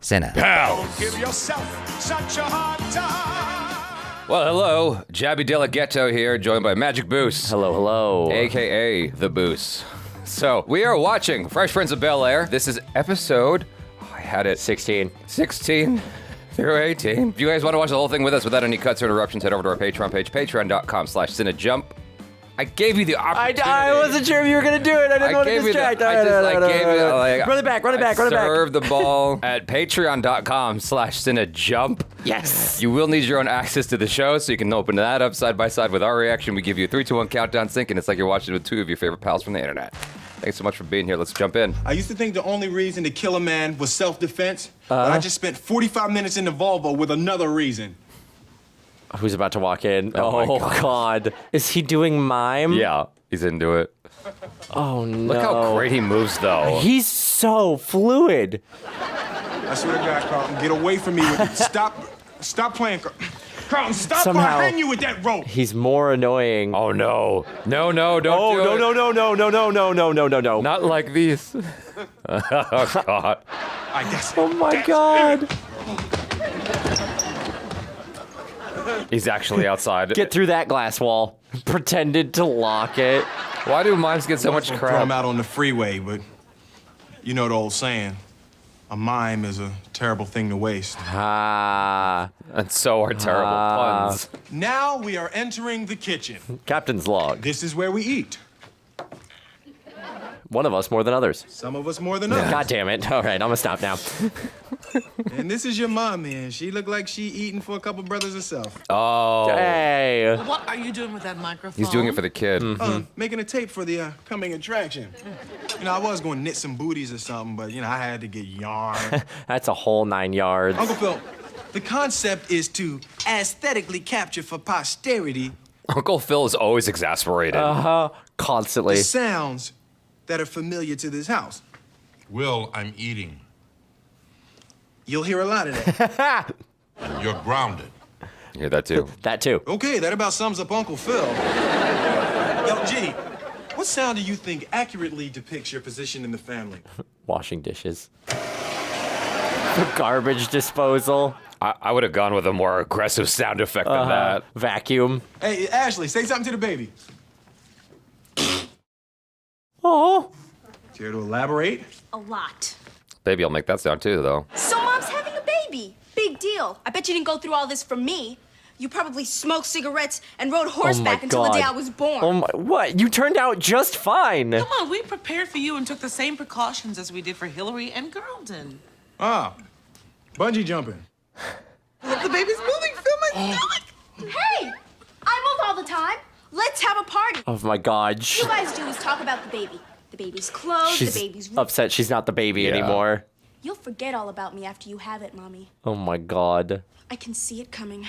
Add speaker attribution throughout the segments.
Speaker 1: Cinna.
Speaker 2: Don't give yourself such a hard time.
Speaker 3: Well, hello. Jaby Delegato here, joined by Magic Boos.
Speaker 4: Hello, hello.
Speaker 3: A.K.A. The Boos. So, we are watching Fresh Prince of Bel-Air. This is episode... I had it.
Speaker 4: 16
Speaker 3: through 18. If you guys want to watch the whole thing with us without any cuts or interruptions, head over to our Patreon page, patreon.com/cinejump. I gave you the opportunity.
Speaker 4: I wasn't sure if you were going to do it. I didn't want to distract.
Speaker 3: I gave it.
Speaker 4: Run it back.
Speaker 3: Serve the ball at patreon.com/cinejump.
Speaker 4: Yes.
Speaker 3: You will need your own access to the show, so you can open that up side by side with our reaction. We give you a 3, 2, 1 countdown sync, and it's like you're watching with two of your favorite pals from the internet. Thanks so much for being here. Let's jump in.
Speaker 2: I used to think the only reason to kill a man was self-defense, but I just spent 45 minutes in the Volvo with another reason.
Speaker 4: Who's about to walk in?
Speaker 3: Oh my
Speaker 4: God. Is he doing mime?
Speaker 3: Yeah, he's into it.
Speaker 4: Oh, no.
Speaker 3: Look how great he moves, though.
Speaker 4: He's so fluid.
Speaker 2: I swear to God, Carlton, get away from me with it. Stop playing, Carlton, stop or
Speaker 4: Somehow-
Speaker 2: I'll hang you with that rope.
Speaker 4: He's more annoying.
Speaker 3: Oh, no. No, don't do it.
Speaker 4: No.
Speaker 3: Not like these. Oh, God.
Speaker 2: I guess.
Speaker 4: Oh, my God.
Speaker 3: He's actually outside.
Speaker 4: Get through that glass wall. Pretended to lock it.
Speaker 3: Why do mimes get so much
Speaker 2: Throw him
Speaker 3: crap?
Speaker 2: out on the freeway, but you know the old saying, a mime is a terrible thing to waste.
Speaker 4: Ah.
Speaker 3: And so are terrible puns.
Speaker 2: Now we are entering the kitchen.
Speaker 4: Captain's log.
Speaker 2: This is where we eat.
Speaker 4: One of us more than others.
Speaker 2: Some of us more than others.
Speaker 4: God damn it. All right, I'm gonna stop now.
Speaker 2: And this is your mom, man. She looked like she eating for a couple brothers herself.
Speaker 3: Oh.
Speaker 4: Hey.
Speaker 5: What are you doing with that microphone?
Speaker 3: He's doing it for the kid.
Speaker 2: Making a tape for the coming attraction. You know, I was going to knit some booties or something, but, you know, I had to get yarn.
Speaker 4: That's a whole 9 yards.
Speaker 2: Uncle Phil, the concept is to aesthetically capture for posterity
Speaker 3: Uncle Phil is always exasperated.
Speaker 4: Constantly.
Speaker 2: the sounds that are familiar to this house.
Speaker 6: Will, I'm eating.
Speaker 2: You'll hear a lot of that.
Speaker 6: You're grounded.
Speaker 3: You hear that too?
Speaker 4: That too.
Speaker 2: Okay, that about sums up Uncle Phil. Yo, G, what sound do you think accurately depicts your position in the family?
Speaker 4: Washing dishes. The garbage disposal.
Speaker 3: I would have gone with a more aggressive sound effect than that.
Speaker 4: Vacuum.
Speaker 2: Hey, Ashley, say something to the baby.
Speaker 4: Oh.
Speaker 2: Care to elaborate?
Speaker 7: A lot.
Speaker 3: Baby, I'll make that sound too, though.
Speaker 7: So mom's having a baby. Big deal. I bet you didn't go through all this for me. You probably smoked cigarettes and rode horseback until the day I was born.
Speaker 4: Oh my, what? You turned out just fine.
Speaker 5: Come on, we prepared for you and took the same precautions as we did for Hilary and Carlton.
Speaker 2: Ah, bungee jumping.
Speaker 5: Look, the baby's moving. Feel my stomach.
Speaker 7: Hey! I move all the time. Let's have a party.
Speaker 4: Oh my God.
Speaker 7: All you guys do is talk about the baby. The baby's clothes,
Speaker 4: She's
Speaker 7: the baby's...
Speaker 4: upset she's not the baby
Speaker 3: Yeah.
Speaker 4: anymore.
Speaker 7: You'll forget all about me after you have it, Mommy.
Speaker 4: Oh my God.
Speaker 7: I can see it coming.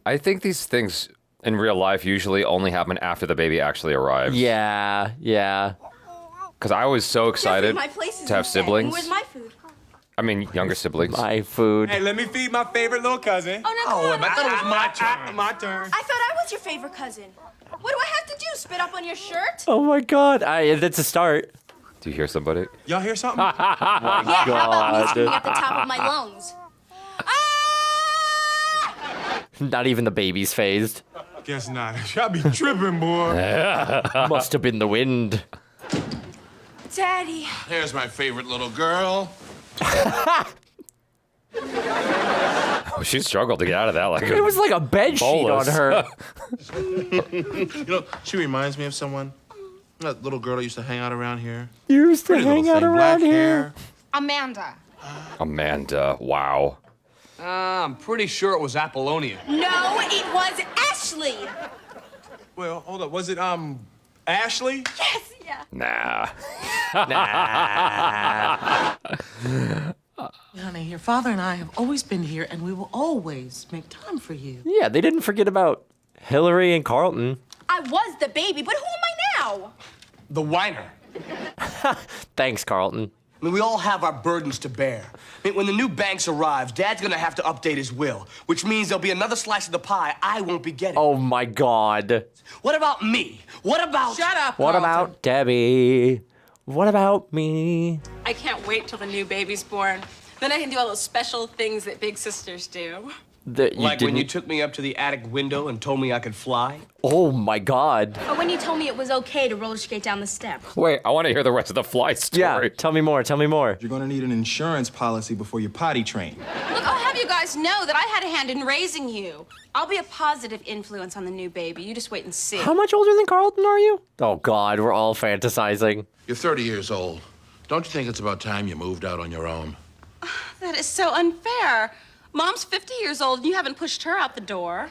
Speaker 3: I think these things in real life usually only happen after the baby actually arrives.
Speaker 4: Yeah.
Speaker 3: Because I was so excited
Speaker 7: Geoffrey, my place is
Speaker 3: to have
Speaker 7: reset. And
Speaker 3: siblings.
Speaker 7: where's my food?
Speaker 3: I mean, younger siblings.
Speaker 4: My food.
Speaker 2: Hey, let me feed my favorite little cousin.
Speaker 7: Oh, no, come on.
Speaker 2: I thought it was my turn. My turn.
Speaker 7: I thought I was your favorite cousin. What do I have to do? Spit up on your shirt?
Speaker 4: Oh my God. That's a start.
Speaker 3: Do you hear somebody?
Speaker 2: Y'all hear something?
Speaker 7: Yeah, how about me screaming at the top of my lungs?
Speaker 4: Not even the baby's phased.
Speaker 2: Guess not. Y'all be tripping, boy.
Speaker 4: Must have been the wind.
Speaker 7: Daddy.
Speaker 6: Here's my favorite little girl.
Speaker 3: Oh, she struggled to get out of that like
Speaker 4: It was like a bed sheet on
Speaker 3: bolus.
Speaker 4: her.
Speaker 6: You know, she reminds me of someone. That little girl that used to hang out around here.
Speaker 4: You used to
Speaker 6: Pretty
Speaker 4: hang
Speaker 6: little
Speaker 4: out
Speaker 6: thing,
Speaker 4: around
Speaker 6: black
Speaker 4: here.
Speaker 6: hair.
Speaker 7: Amanda.
Speaker 3: Amanda, wow.
Speaker 8: I'm pretty sure it was Apollonia.
Speaker 7: No, it was Ashley.
Speaker 2: Well, hold up. Was it, Ashley?
Speaker 7: Yes, yeah.
Speaker 3: Nah.
Speaker 5: Honey, your father and I have always been here, and we will always make time for you.
Speaker 4: Yeah, they didn't forget about Hilary and Carlton.
Speaker 7: I was the baby, but who am I now?
Speaker 8: The whiner.
Speaker 4: Thanks, Carlton.
Speaker 8: I mean, we all have our burdens to bear. I mean, when the new banks arrive, Dad's gonna have to update his will, which means there'll be another slice of the pie I won't be getting.
Speaker 4: Oh my God.
Speaker 8: What about me? What about...
Speaker 5: Shut up,
Speaker 4: What
Speaker 5: Carlton.
Speaker 4: about Debbie? What about me?
Speaker 9: I can't wait till the new baby's born.
Speaker 1: Then I can do all those special things that big sisters do.
Speaker 4: That you
Speaker 8: Like when you
Speaker 4: didn't-
Speaker 8: took me up to the attic window and told me I could fly?
Speaker 4: Oh my god.
Speaker 7: Or when you told me it was okay to roller skate down the steps.
Speaker 3: Wait, I want to hear the rest of the fly story.
Speaker 4: Yeah, tell me more, tell me more.
Speaker 2: You're gonna need an insurance policy before you potty train.
Speaker 1: Look, I'll have you guys know that I had a hand in raising you. I'll be a positive influence on the new baby. You just wait and see.
Speaker 4: How much older than Carlton are you? Oh god, we're all fantasizing.
Speaker 6: You're 30 years old. Don't you think it's about time you moved out on your own?
Speaker 1: That is so unfair. Mom's 50 years old and you haven't pushed her out the door.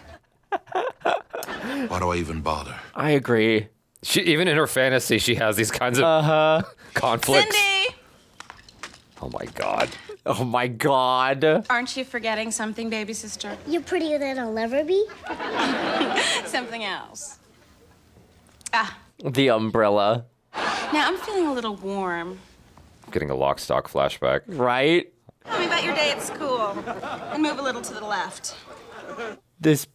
Speaker 6: Why do I even bother?
Speaker 4: I agree.
Speaker 3: She even in her fantasy, she has these kinds of conflicts.
Speaker 1: Cindy!
Speaker 3: Oh my god.
Speaker 4: Oh my god.
Speaker 1: Aren't you forgetting something, baby sister?
Speaker 9: You pretty little liver bee?
Speaker 1: Something else. Ah,
Speaker 4: The umbrella.
Speaker 1: now I'm feeling a little warm.
Speaker 3: Getting a lock stock flashback.
Speaker 4: Right?
Speaker 1: Tell me about your day at school. And move a little to the left.
Speaker 4: This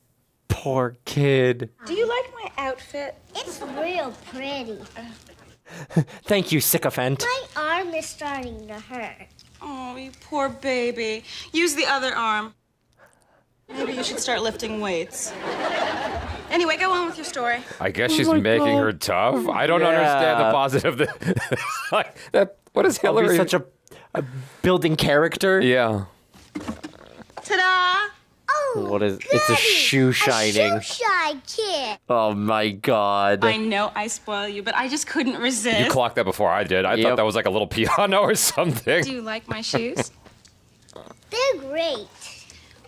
Speaker 4: poor kid.
Speaker 1: Do you like my outfit?
Speaker 9: It's real pretty.
Speaker 4: Thank you, sycophant.
Speaker 9: My arm is starting to hurt.
Speaker 1: Oh, you poor baby. Use the other arm. Maybe you should start lifting weights. Anyway, go on with your story.
Speaker 3: I guess she's
Speaker 4: my
Speaker 3: making
Speaker 4: God.
Speaker 3: her tough. I don't understand the
Speaker 4: Yeah.
Speaker 3: positive. Like that. What is
Speaker 4: I'll be
Speaker 3: Hilary?
Speaker 4: such a building character.
Speaker 3: Yeah.
Speaker 1: Ta-da!
Speaker 9: Oh,
Speaker 4: What is? It's a shoe shining.
Speaker 9: A shoe shine kid.
Speaker 4: Oh my god.
Speaker 1: I know I spoil you, but I just couldn't resist.
Speaker 3: You clocked that before I did. I
Speaker 4: Yep.
Speaker 3: thought that was like a little piano or something.
Speaker 1: Do you like my shoes?
Speaker 9: They're great.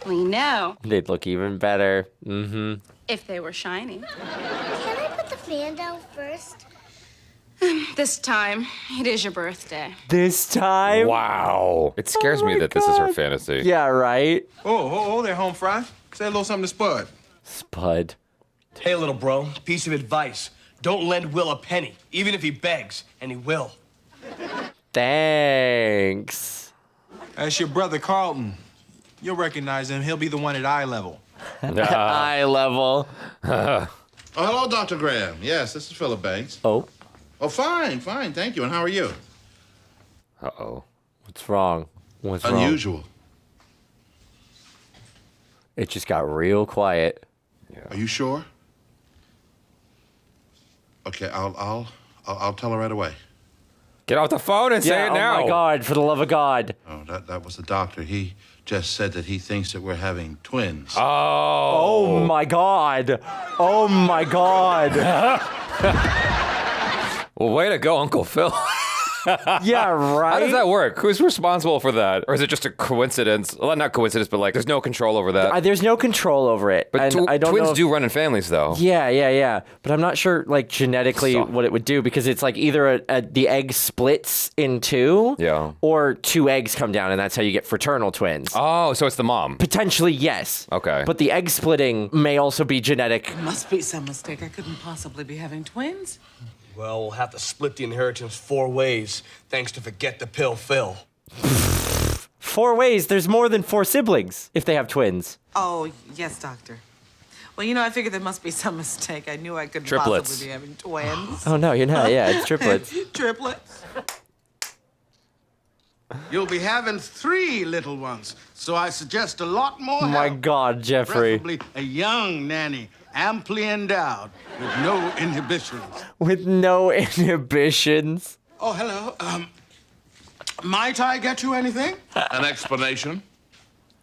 Speaker 1: We know.
Speaker 4: They'd look even better. Mm-hmm.
Speaker 1: If they were shiny.
Speaker 9: Can I put the fan down first?
Speaker 1: This time, it is your birthday.
Speaker 4: This time.
Speaker 3: Wow. It scares
Speaker 4: Oh
Speaker 3: me
Speaker 4: my
Speaker 3: that this is her
Speaker 4: God.
Speaker 3: fantasy.
Speaker 4: Yeah, right.
Speaker 2: Oh, there, home fry. Say a little something to Spud.
Speaker 4: Spud.
Speaker 8: Hey, little bro, piece of advice. Don't lend Will a penny, even if he begs, and he will.
Speaker 4: Thanks.
Speaker 2: That's your brother Carlton. You'll recognize him. He'll be the one at eye level.
Speaker 4: Eye level.
Speaker 6: Oh, hello, Dr. Graham. Yes, this is Philip Banks.
Speaker 4: Oh,
Speaker 6: Oh, fine, thank you. And how are you?
Speaker 3: Uh-oh.
Speaker 4: what's wrong? What's wrong?
Speaker 6: Unusual.
Speaker 4: It just got real quiet.
Speaker 6: Are you sure? Okay, I'll tell her right away.
Speaker 3: Get off the phone and say
Speaker 4: Yeah,
Speaker 3: it now.
Speaker 4: oh my god, for the love of God.
Speaker 6: Oh, that was the doctor. He just said that he thinks that we're having twins.
Speaker 4: Oh my god. Oh my god.
Speaker 3: Well, way to go, Uncle Phil.
Speaker 4: Yeah, right?
Speaker 3: How does that work? Who's responsible for that? Or is it just a coincidence? Well, not coincidence, but like there's no control over that.
Speaker 4: There's no control over it.
Speaker 3: But
Speaker 4: and I don't
Speaker 3: twins
Speaker 4: know if-
Speaker 3: do run in families, though.
Speaker 4: Yeah. But I'm not sure, like, genetically
Speaker 3: So-
Speaker 4: what it would do because it's like either the egg splits in two,
Speaker 3: Yeah.
Speaker 4: or two eggs come down, and that's how you get fraternal twins.
Speaker 3: Oh, so it's the mom.
Speaker 4: Potentially, yes.
Speaker 3: Okay.
Speaker 4: But the egg splitting may also be genetic.
Speaker 5: Must be some mistake. I couldn't possibly be having twins.
Speaker 8: Well, we'll have to split the inheritance 4 ways, thanks to Forget the Pill Phil.
Speaker 4: 4 ways. There's more than 4 siblings if they have twins.
Speaker 5: Oh, yes, doctor. Well, I figured there must be some mistake. I knew I couldn't
Speaker 3: Triplets.
Speaker 5: possibly be having twins.
Speaker 4: Oh, no, you're not. Yeah, it's triplets.
Speaker 5: Triplets.
Speaker 10: You'll be having 3 little ones, so I suggest a lot more
Speaker 4: Oh, my
Speaker 10: help.
Speaker 4: God, Geoffrey.
Speaker 10: Preferably a young nanny, amply endowed, with no inhibitions.
Speaker 4: With no inhibitions.
Speaker 10: Oh, hello. Might I get you anything?
Speaker 6: An explanation?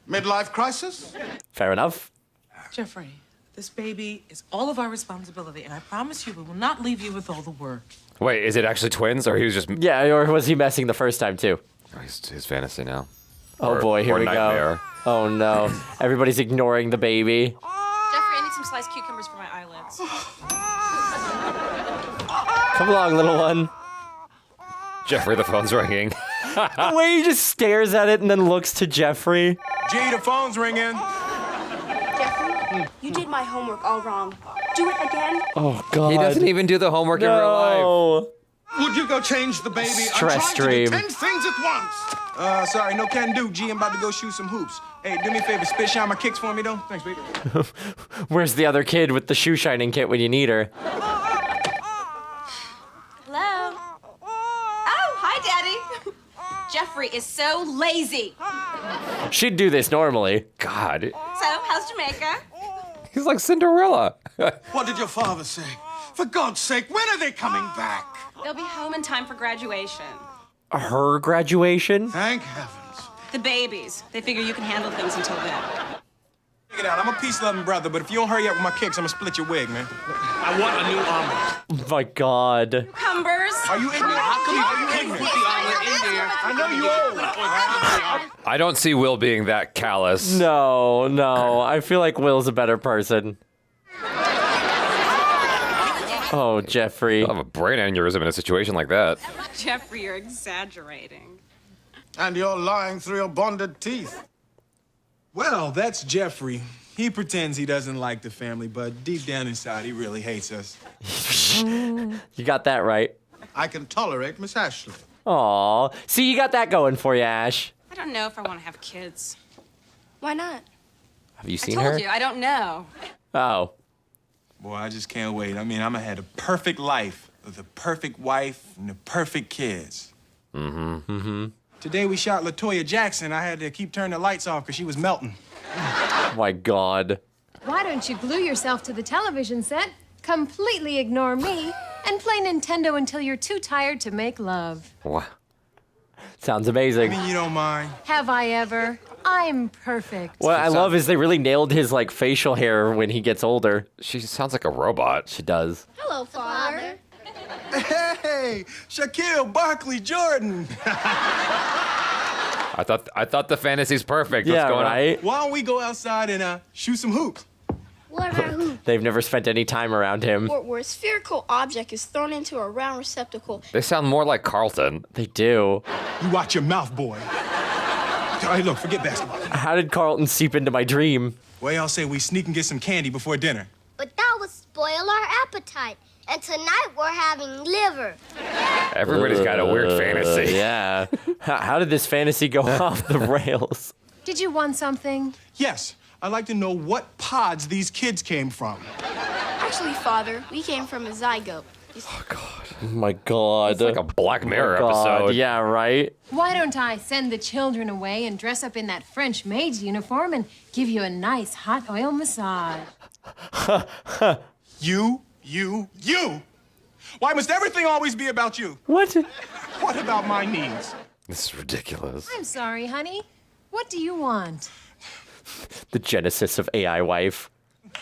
Speaker 10: Midlife crisis?
Speaker 4: Fair enough.
Speaker 5: Geoffrey, this baby is all of our responsibility, and I promise you we will not leave you with all the work.
Speaker 3: Wait, is it actually twins, or he was just
Speaker 4: Yeah, or was he messing the first time, too?
Speaker 3: his fantasy now?
Speaker 4: Oh,
Speaker 3: Or-
Speaker 4: boy, here
Speaker 3: or
Speaker 4: we
Speaker 3: nightmare.
Speaker 4: go. Oh, no. Everybody's ignoring the baby.
Speaker 1: Geoffrey, I need some sliced cucumbers for my eyelids.
Speaker 4: Come along, little one.
Speaker 3: Geoffrey, the phone's ringing.
Speaker 4: The way he just stares at it and then looks to Geoffrey.
Speaker 2: Gee, the phone's ringing.
Speaker 7: Jeffrey, you did my homework all wrong. Do it again.
Speaker 4: Oh, God.
Speaker 3: He doesn't even do the homework in real life.
Speaker 4: No.
Speaker 10: Would you go change the baby?
Speaker 4: Stress
Speaker 10: I'm trying
Speaker 4: stream.
Speaker 10: to do 10 things at once.
Speaker 2: Sorry, no can do. G, I'm about to go shoot some hoops. Hey, do me a favor, spit shine my kicks for me, though. Thanks, baby.
Speaker 4: Where's the other kid with the shoe shining kit when you need her?
Speaker 7: Hello. Oh, hi, Daddy.
Speaker 1: Geoffrey is so lazy.
Speaker 4: She'd do this normally.
Speaker 3: God,
Speaker 1: So, how's Jamaica?
Speaker 3: he's like Cinderella.
Speaker 10: What did your father say? For God's sake, when are they coming back?
Speaker 1: They'll be home in time for graduation.
Speaker 4: Her graduation?
Speaker 10: Thank heavens.
Speaker 1: The babies. They figure you can handle things until then.
Speaker 2: Check it out. I'm a peace-loving brother, but if you don't hurry up with my kicks, I'm gonna split your wig, man.
Speaker 6: I want a new omelet.
Speaker 4: Oh my God.
Speaker 1: Cumbers.
Speaker 6: Are you ignorant? How come you couldn't put the omelet in there? I know you old.
Speaker 3: I don't see Will being that callous.
Speaker 4: No. I feel like Will's a better person. Oh, Geoffrey.
Speaker 3: I'll have a brain aneurysm in a situation like that.
Speaker 1: Geoffrey, you're exaggerating.
Speaker 10: And you're lying through your bonded teeth.
Speaker 2: Well, that's Geoffrey. He pretends he doesn't like the family, but deep down inside, he really hates us.
Speaker 4: You got that right.
Speaker 10: I can tolerate Miss Ashley.
Speaker 4: Aw. See, you got that going for you, Ash.
Speaker 1: I don't know if I want to have kids.
Speaker 7: Why not?
Speaker 4: Have you
Speaker 1: I
Speaker 4: seen
Speaker 1: told
Speaker 4: her?
Speaker 1: you, I don't know.
Speaker 4: Oh.
Speaker 2: Boy, I just can't wait. I mean, I'm gonna have a perfect life with a perfect wife and the perfect kids. Today we shot LaToya Jackson. I had to keep turning the lights off because she was melting.
Speaker 4: Oh my God.
Speaker 11: Why don't you glue yourself to the television set, completely ignore me, and play Nintendo until you're too tired to make love?
Speaker 3: Wow.
Speaker 4: Sounds
Speaker 2: I
Speaker 4: amazing.
Speaker 2: mean, you don't mind.
Speaker 11: Have I ever? I'm perfect.
Speaker 4: What I love is they really nailed his like facial hair when he gets older.
Speaker 3: She sounds like a robot.
Speaker 4: She does.
Speaker 9: Hello, Father.
Speaker 2: Hey, Shaquille Barkley Jordan.
Speaker 3: I thought the fantasy's perfect.
Speaker 4: Yeah,
Speaker 3: What's going
Speaker 4: right?
Speaker 2: Why don't we go outside and shoot some hoops?
Speaker 9: What are hoops?
Speaker 4: They've never spent any time around him.
Speaker 7: Where a spherical object is thrown into a round receptacle.
Speaker 3: on? They sound more like Carlton.
Speaker 4: They do.
Speaker 2: You watch your mouth, boy. Hey, look, forget basketball.
Speaker 4: How did Carlton seep into my dream?
Speaker 2: Well, y'all say we sneak and get some candy before dinner.
Speaker 9: But that would spoil our appetite. And tonight we're having liver.
Speaker 3: Everybody's got a weird fantasy.
Speaker 4: Yeah. How did this fantasy go off the rails?
Speaker 11: Did you want something?
Speaker 2: Yes, I'd like to know what pods these kids came from.
Speaker 7: Actually, Father, we came from a zygote.
Speaker 4: Oh my God.
Speaker 3: It's like a Black Mirror
Speaker 4: God,
Speaker 3: episode.
Speaker 4: yeah, right?
Speaker 11: Why don't I send the children away and dress up in that French maid's uniform and give you a nice hot oil massage?
Speaker 2: You. Why must everything always be about you?
Speaker 4: What?
Speaker 2: What about my needs?
Speaker 3: This is ridiculous.
Speaker 11: I'm sorry, honey. What do you want?
Speaker 4: The genesis of AI wife.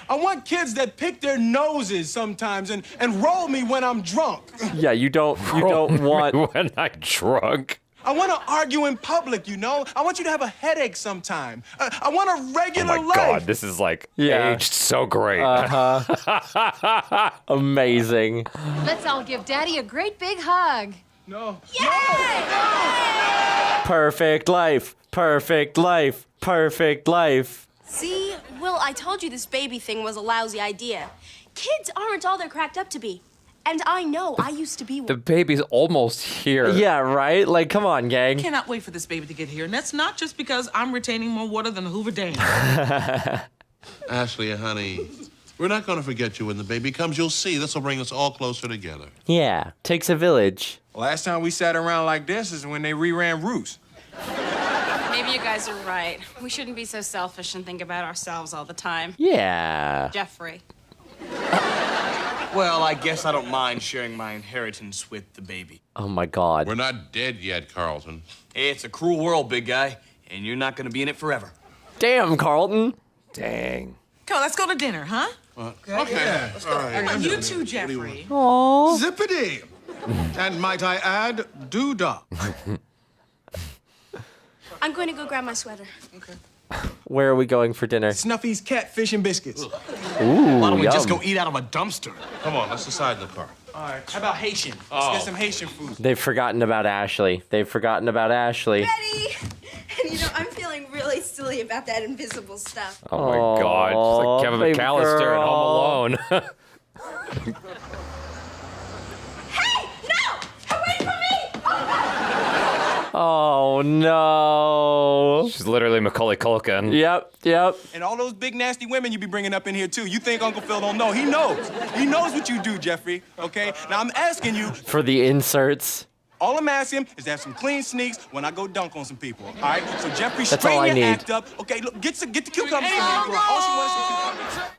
Speaker 2: I want kids that pick their noses sometimes and roll me when I'm drunk.
Speaker 4: Yeah, you don't want.
Speaker 3: When I'm drunk.
Speaker 2: I want to argue in public, you know? I want you to have a headache sometime. I want a
Speaker 3: Oh
Speaker 2: regular
Speaker 3: my
Speaker 2: life.
Speaker 3: God, this is like aged so great.
Speaker 4: Amazing.
Speaker 11: Let's all give Daddy a great big hug.
Speaker 2: No.
Speaker 4: Perfect life. Perfect life. Perfect life.
Speaker 7: See, Will, I told you this baby thing was a lousy idea. Kids aren't all they're cracked up to be. And I know, I used to be
Speaker 3: The
Speaker 7: one.
Speaker 3: baby's almost here.
Speaker 4: Yeah, right? Like, come on, gang.
Speaker 5: Cannot wait for this baby to get here. And that's not just because I'm retaining more water than the Hoover Dam.
Speaker 6: Ashley, honey, we're not going to forget you when the baby comes. You'll see. This will bring us all closer together.
Speaker 4: Yeah, takes a village.
Speaker 2: Last time we sat around like this is when they reran Roost.
Speaker 1: Maybe you guys are right. We shouldn't be so selfish and think about ourselves all the time.
Speaker 4: Yeah.
Speaker 1: Geoffrey.
Speaker 8: Well, I guess I don't mind sharing my inheritance with the baby.
Speaker 4: Oh my God.
Speaker 6: We're not dead yet, Carlton.
Speaker 8: It's a cruel world, big guy, and you're not going to be in it forever.
Speaker 4: Damn, Carlton.
Speaker 3: Dang.
Speaker 5: Come on, let's go to dinner, huh?
Speaker 6: Okay. All right.
Speaker 5: You too, Geoffrey.
Speaker 10: Zippity. And might I add, doodah.
Speaker 7: I'm going to go grab my sweater.
Speaker 4: Where are we going for dinner?
Speaker 2: Snuffy's catfish and biscuits.
Speaker 4: Ooh,
Speaker 8: Why don't we just
Speaker 4: yum.
Speaker 8: go eat out of a dumpster?
Speaker 6: Come on, let's decide in the car.
Speaker 2: All right, how about Haitian? Let's get some Haitian food.
Speaker 4: They've forgotten about Ashley. They've forgotten about Ashley.
Speaker 7: Ready? And you know, I'm feeling really silly about that invisible stuff.
Speaker 3: Oh my God. It's like Kevin
Speaker 4: baby
Speaker 3: McAllister in
Speaker 4: girl.
Speaker 3: Home Alone.
Speaker 7: Hey, no! Away from me!
Speaker 4: Oh no.
Speaker 3: She's literally Macaulay Culkin.
Speaker 4: Yep.
Speaker 2: And all those big nasty women you be bringing up in here too. You think Uncle Phil don't know? He knows. He knows what you do, Geoffrey. Okay. Now I'm asking you.
Speaker 4: For the inserts.
Speaker 2: All I'm asking is to have some clean sneaks when I go dunk on some people. All right? So Geoffrey,
Speaker 4: That's all I
Speaker 2: straighten your
Speaker 4: need.
Speaker 2: act up. Okay, look, get the cucumbers. All she wants is some cucumbers.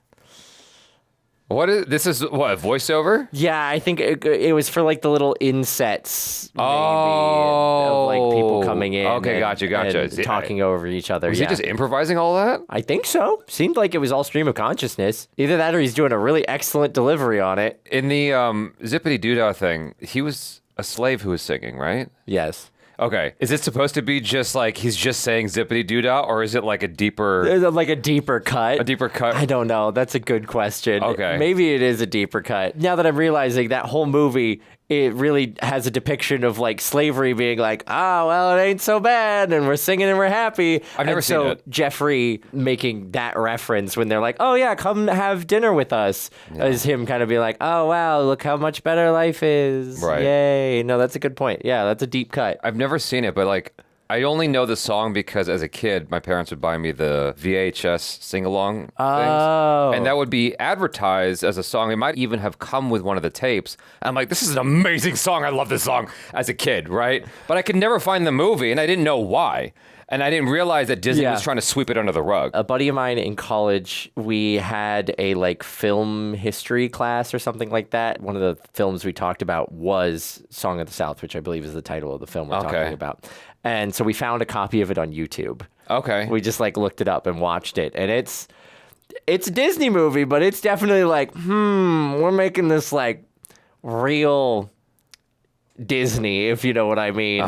Speaker 3: This is what, voiceover?
Speaker 4: Yeah, I think it was for like the little insets, maybe, of like people coming in.
Speaker 3: Okay, gotcha.
Speaker 4: And talking over each other.
Speaker 3: Was he just improvising all that?
Speaker 4: I think so. Seemed like it was all stream of consciousness. Either that or he's doing a really excellent delivery on it.
Speaker 3: In the Zippity Doodah thing, he was a slave who was singing, right?
Speaker 4: Yes.
Speaker 3: Okay. Is it supposed to be just like he's just saying zippity doodah, or is it like a deeper...
Speaker 4: Like a deeper cut?
Speaker 3: A deeper cut?
Speaker 4: I don't know. That's a good question.
Speaker 3: Okay.
Speaker 4: Maybe it is a deeper cut. Now that I'm realizing that whole movie, it really has a depiction of like slavery being like, well, it ain't so bad, and we're singing and we're happy.
Speaker 3: I've never seen it.
Speaker 4: Geoffrey making that reference when they're like, oh yeah, come have dinner with us, is him kind of being like, oh wow, look how much better life is.
Speaker 3: Right.
Speaker 4: Yay. No, that's a good point. Yeah, that's a deep cut.
Speaker 3: I've never seen it, but like, I only know the song because as a kid, my parents would buy me the VHS sing-along things. And that would be advertised as a song. It might even have come with one of the tapes. I'm like, this is an amazing song. I love this song as a kid, right? But I could never find the movie, and I didn't know why. And I didn't realize that Disney was trying to sweep it under the rug.
Speaker 4: A buddy of mine in college, we had a like film history class or something like that. One of the films we talked about was Song of the South, which I believe is the title of the film we're talking about. And so we found a copy of it on YouTube.
Speaker 3: Okay.
Speaker 4: We just like looked it up and watched it. And it's a Disney movie, but it's definitely like, we're making this like real Disney, if you know what I mean.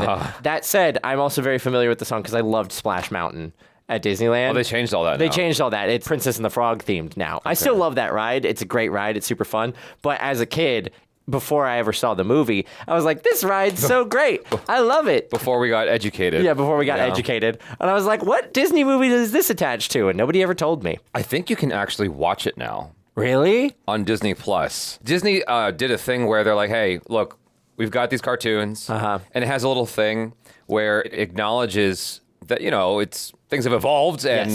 Speaker 4: That said, I'm also very familiar with the song because I loved Splash Mountain at Disneyland.
Speaker 3: Oh, they changed all that
Speaker 4: They
Speaker 3: now.
Speaker 4: changed all that. It's Princess and the Frog themed now. I still love that ride. It's a great ride. It's super fun. But as a kid, before I ever saw the movie, I was like, this ride's so great. I love it.
Speaker 3: Before we got educated.
Speaker 4: Yeah, before we got educated. And I was like, what Disney movie is this attached to? And nobody ever told me.
Speaker 3: I think you can actually watch it now.
Speaker 4: Really?
Speaker 3: On Disney Plus. Disney did a thing where they're like, hey, look, we've got these cartoons, and it has a little thing where it acknowledges that, it's things have evolved, and,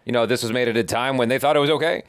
Speaker 3: this was made at a time when they thought it was okay.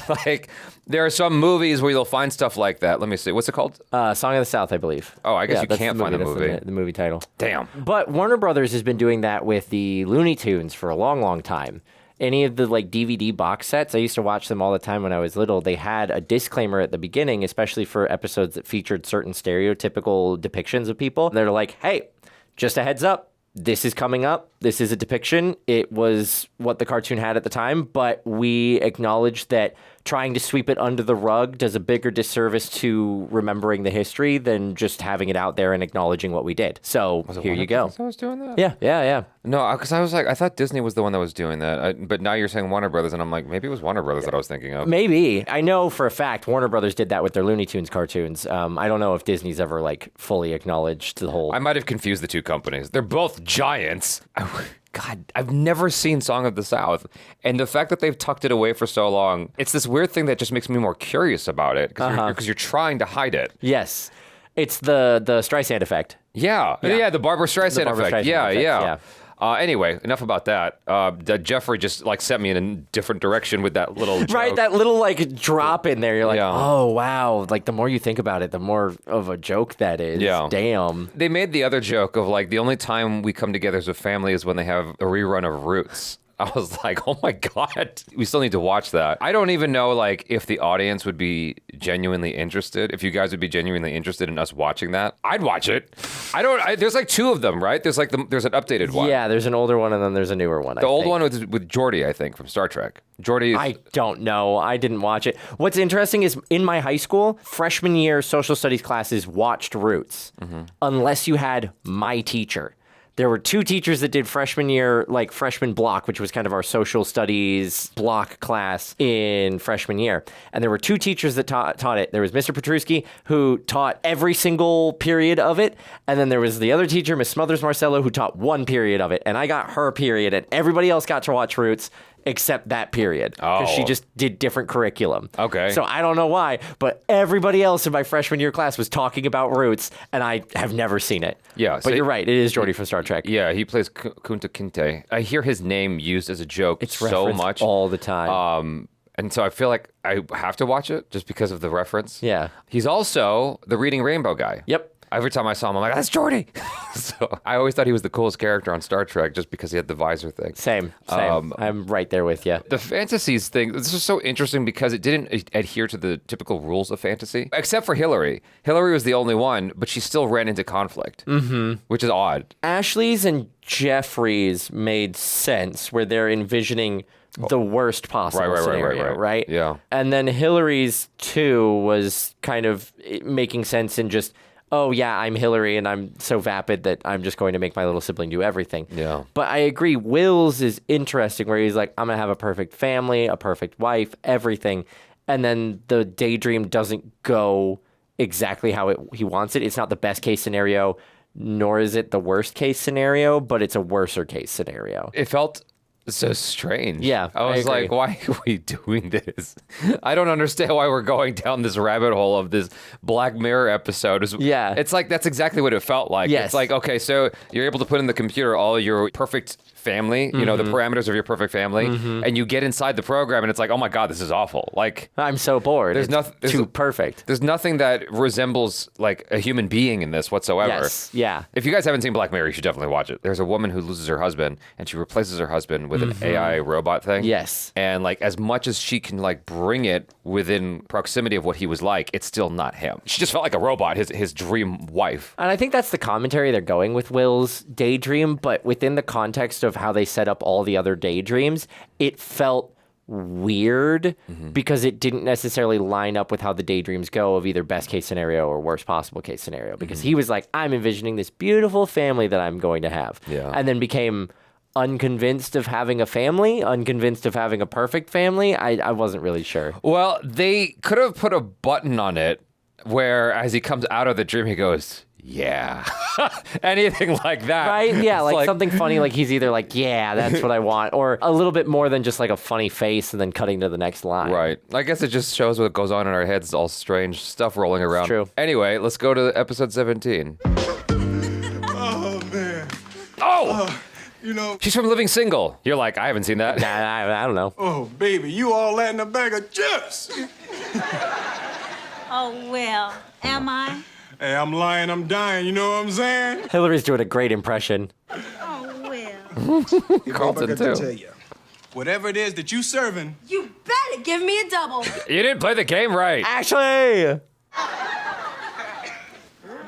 Speaker 3: Like, there are some movies where you'll find stuff like that. Let me see. What's it called?
Speaker 4: Song of the South, I believe.
Speaker 3: Oh, I guess you can't find the movie.
Speaker 4: That's the movie title.
Speaker 3: Damn.
Speaker 4: But Warner Brothers has been doing that with the Looney Tunes for a long, long time. Any of the like DVD box sets, I used to watch them all the time when I was little. They had a disclaimer at the beginning, especially for episodes that featured certain stereotypical depictions of people. They're like, hey, just a heads up. This is coming up. This is a depiction. It was what the cartoon had at the time, but we acknowledge that trying to sweep it under the rug does a bigger disservice to remembering the history than just having it out there and acknowledging what we did. So here you go.
Speaker 3: I was doing that?
Speaker 4: Yeah.
Speaker 3: No, because I was like, I thought Disney was the one that was doing that. But now you're saying Warner Brothers, and I'm like, maybe it was Warner Brothers that I was thinking of.
Speaker 4: Maybe. I know for a fact Warner Brothers did that with their Looney Tunes cartoons. I don't know if Disney's ever like fully acknowledged the whole...
Speaker 3: I might have confused the two companies. They're both giants. God, I've never seen Song of the South. And the fact that they've tucked it away for so long, it's this weird thing that just makes me more curious about it because you're trying to hide it.
Speaker 4: Yes. It's the Streisand effect.
Speaker 3: Yeah, the Barbara Streisand effect.
Speaker 4: Yeah.
Speaker 3: Anyway, enough about that. Geoffrey just like sent me in a different direction with that little joke.
Speaker 4: Right, that little like drop in there. You're like, oh wow. Like the more you think about it, the more of a joke that is.
Speaker 3: Yeah.
Speaker 4: Damn.
Speaker 3: They made the other joke of like the only time we come together as a family is when they have a rerun of Roots. I was like, oh my God, we still need to watch that. I don't even know like if the audience would be genuinely interested, if you guys would be genuinely interested in us watching that. I'd watch it. There's like two of them, right? There's an updated one.
Speaker 4: Yeah, there's an older one and then there's a newer one.
Speaker 3: The old one was with Geordi, I think, from Star Trek.
Speaker 4: I don't know. I didn't watch it. What's interesting is in my high school, freshman year social studies classes watched Roots, unless you had my teacher. There were two teachers that did freshman year, like freshman block, which was kind of our social studies block class in freshman year. And there were two teachers that taught it. There was Mr. Petruski, who taught every single period of it. And then there was the other teacher, Miss Smothers Marcello, who taught one period of it. And I got her period, and everybody else got to watch Roots except that period. Because she just did different curriculum.
Speaker 3: Okay.
Speaker 4: So I don't know why, but everybody else in my freshman year class was talking about Roots, and I have never seen it.
Speaker 3: Yeah.
Speaker 4: But you're right, it is Geordi from Star Trek.
Speaker 3: Yeah, he plays Kunta Kinte. I hear his name used as a joke so much.
Speaker 4: All the time.
Speaker 3: And so I feel like I have to watch it just because of the reference.
Speaker 4: Yeah.
Speaker 3: He's also the Reading Rainbow guy.
Speaker 4: Yep.
Speaker 3: Every time I saw him, I'm like, that's Jordy. So I always thought he was the coolest character on Star Trek just because he had the visor thing.
Speaker 4: Same. I'm right there with you.
Speaker 3: The fantasies thing, this is so interesting because it didn't adhere to the typical rules of fantasy, except for Hilary. Hilary was the only one, but she still ran into conflict, which is odd.
Speaker 4: Ashley's and Geoffrey's made sense where they're envisioning the worst possible scenario, right?
Speaker 3: Yeah.
Speaker 4: And then Hilary's too was kind of making sense in just, oh yeah, I'm Hilary and I'm so vapid that I'm just going to make my little sibling do everything.
Speaker 3: Yeah.
Speaker 4: But I agree, Will's is interesting where he's like, I'm gonna have a perfect family, a perfect wife, everything. And then the daydream doesn't go exactly how he wants it. It's not the best case scenario, nor is it the worst case scenario, but it's a worser case scenario.
Speaker 3: It felt so strange.
Speaker 4: Yeah,
Speaker 3: I was like, why are we doing this? I don't understand why we're going down this rabbit hole of this Black Mirror episode.
Speaker 4: Yeah.
Speaker 3: It's like, that's exactly what it felt like.
Speaker 4: Yes.
Speaker 3: It's like, okay, so you're able to put in the computer all your perfect family, you know, the parameters of your perfect family, and you get inside the program and it's like, oh my God, this is awful. Like,
Speaker 4: I'm so bored.
Speaker 3: There's nothing
Speaker 4: too perfect.
Speaker 3: There's nothing that resembles like a human being in this whatsoever.
Speaker 4: Yes. Yeah.
Speaker 3: If you guys haven't seen Black Mirror, you should definitely watch it. There's a woman who loses her husband and she replaces her husband with an AI robot thing.
Speaker 4: Yes.
Speaker 3: And like as much as she can like bring it within proximity of what he was like, it's still not him. She just felt like a robot, his dream wife.
Speaker 4: And I think that's the commentary they're going with Will's daydream, but within the context of how they set up all the other daydreams, it felt weird because it didn't necessarily line up with how the daydreams go of either best case scenario or worst possible case scenario. Because he was like, I'm envisioning this beautiful family that I'm going to have.
Speaker 3: Yeah.
Speaker 4: And then became unconvinced of having a family, unconvinced of having a perfect family. I wasn't really sure.
Speaker 3: Well, they could have put a button on it where as he comes out of the dream, he goes, yeah. Anything like that.
Speaker 4: Right? Yeah, like something funny, like he's either like, yeah, that's what I want, or a little bit more than just like a funny face and then cutting to the next line.
Speaker 3: Right. I guess it just shows what goes on in our heads, all strange stuff rolling around.
Speaker 4: It's true.
Speaker 3: Anyway, let's go to episode 17.
Speaker 2: Oh, man.
Speaker 3: Oh!
Speaker 2: You know.
Speaker 3: She's from Living Single. You're like, I haven't seen that.
Speaker 4: I don't know.
Speaker 2: Oh, baby, you all that in a bag of chips.
Speaker 1: Oh, well, am I?
Speaker 2: Hey, I'm lying, I'm dying, you know what I'm saying?
Speaker 4: Hilary's doing a great impression.
Speaker 1: Oh, well.
Speaker 3: Carlton, too.
Speaker 2: Tell you, whatever it is that you serving.
Speaker 7: You better give me a double.
Speaker 3: You didn't play the game right.
Speaker 4: Ashley!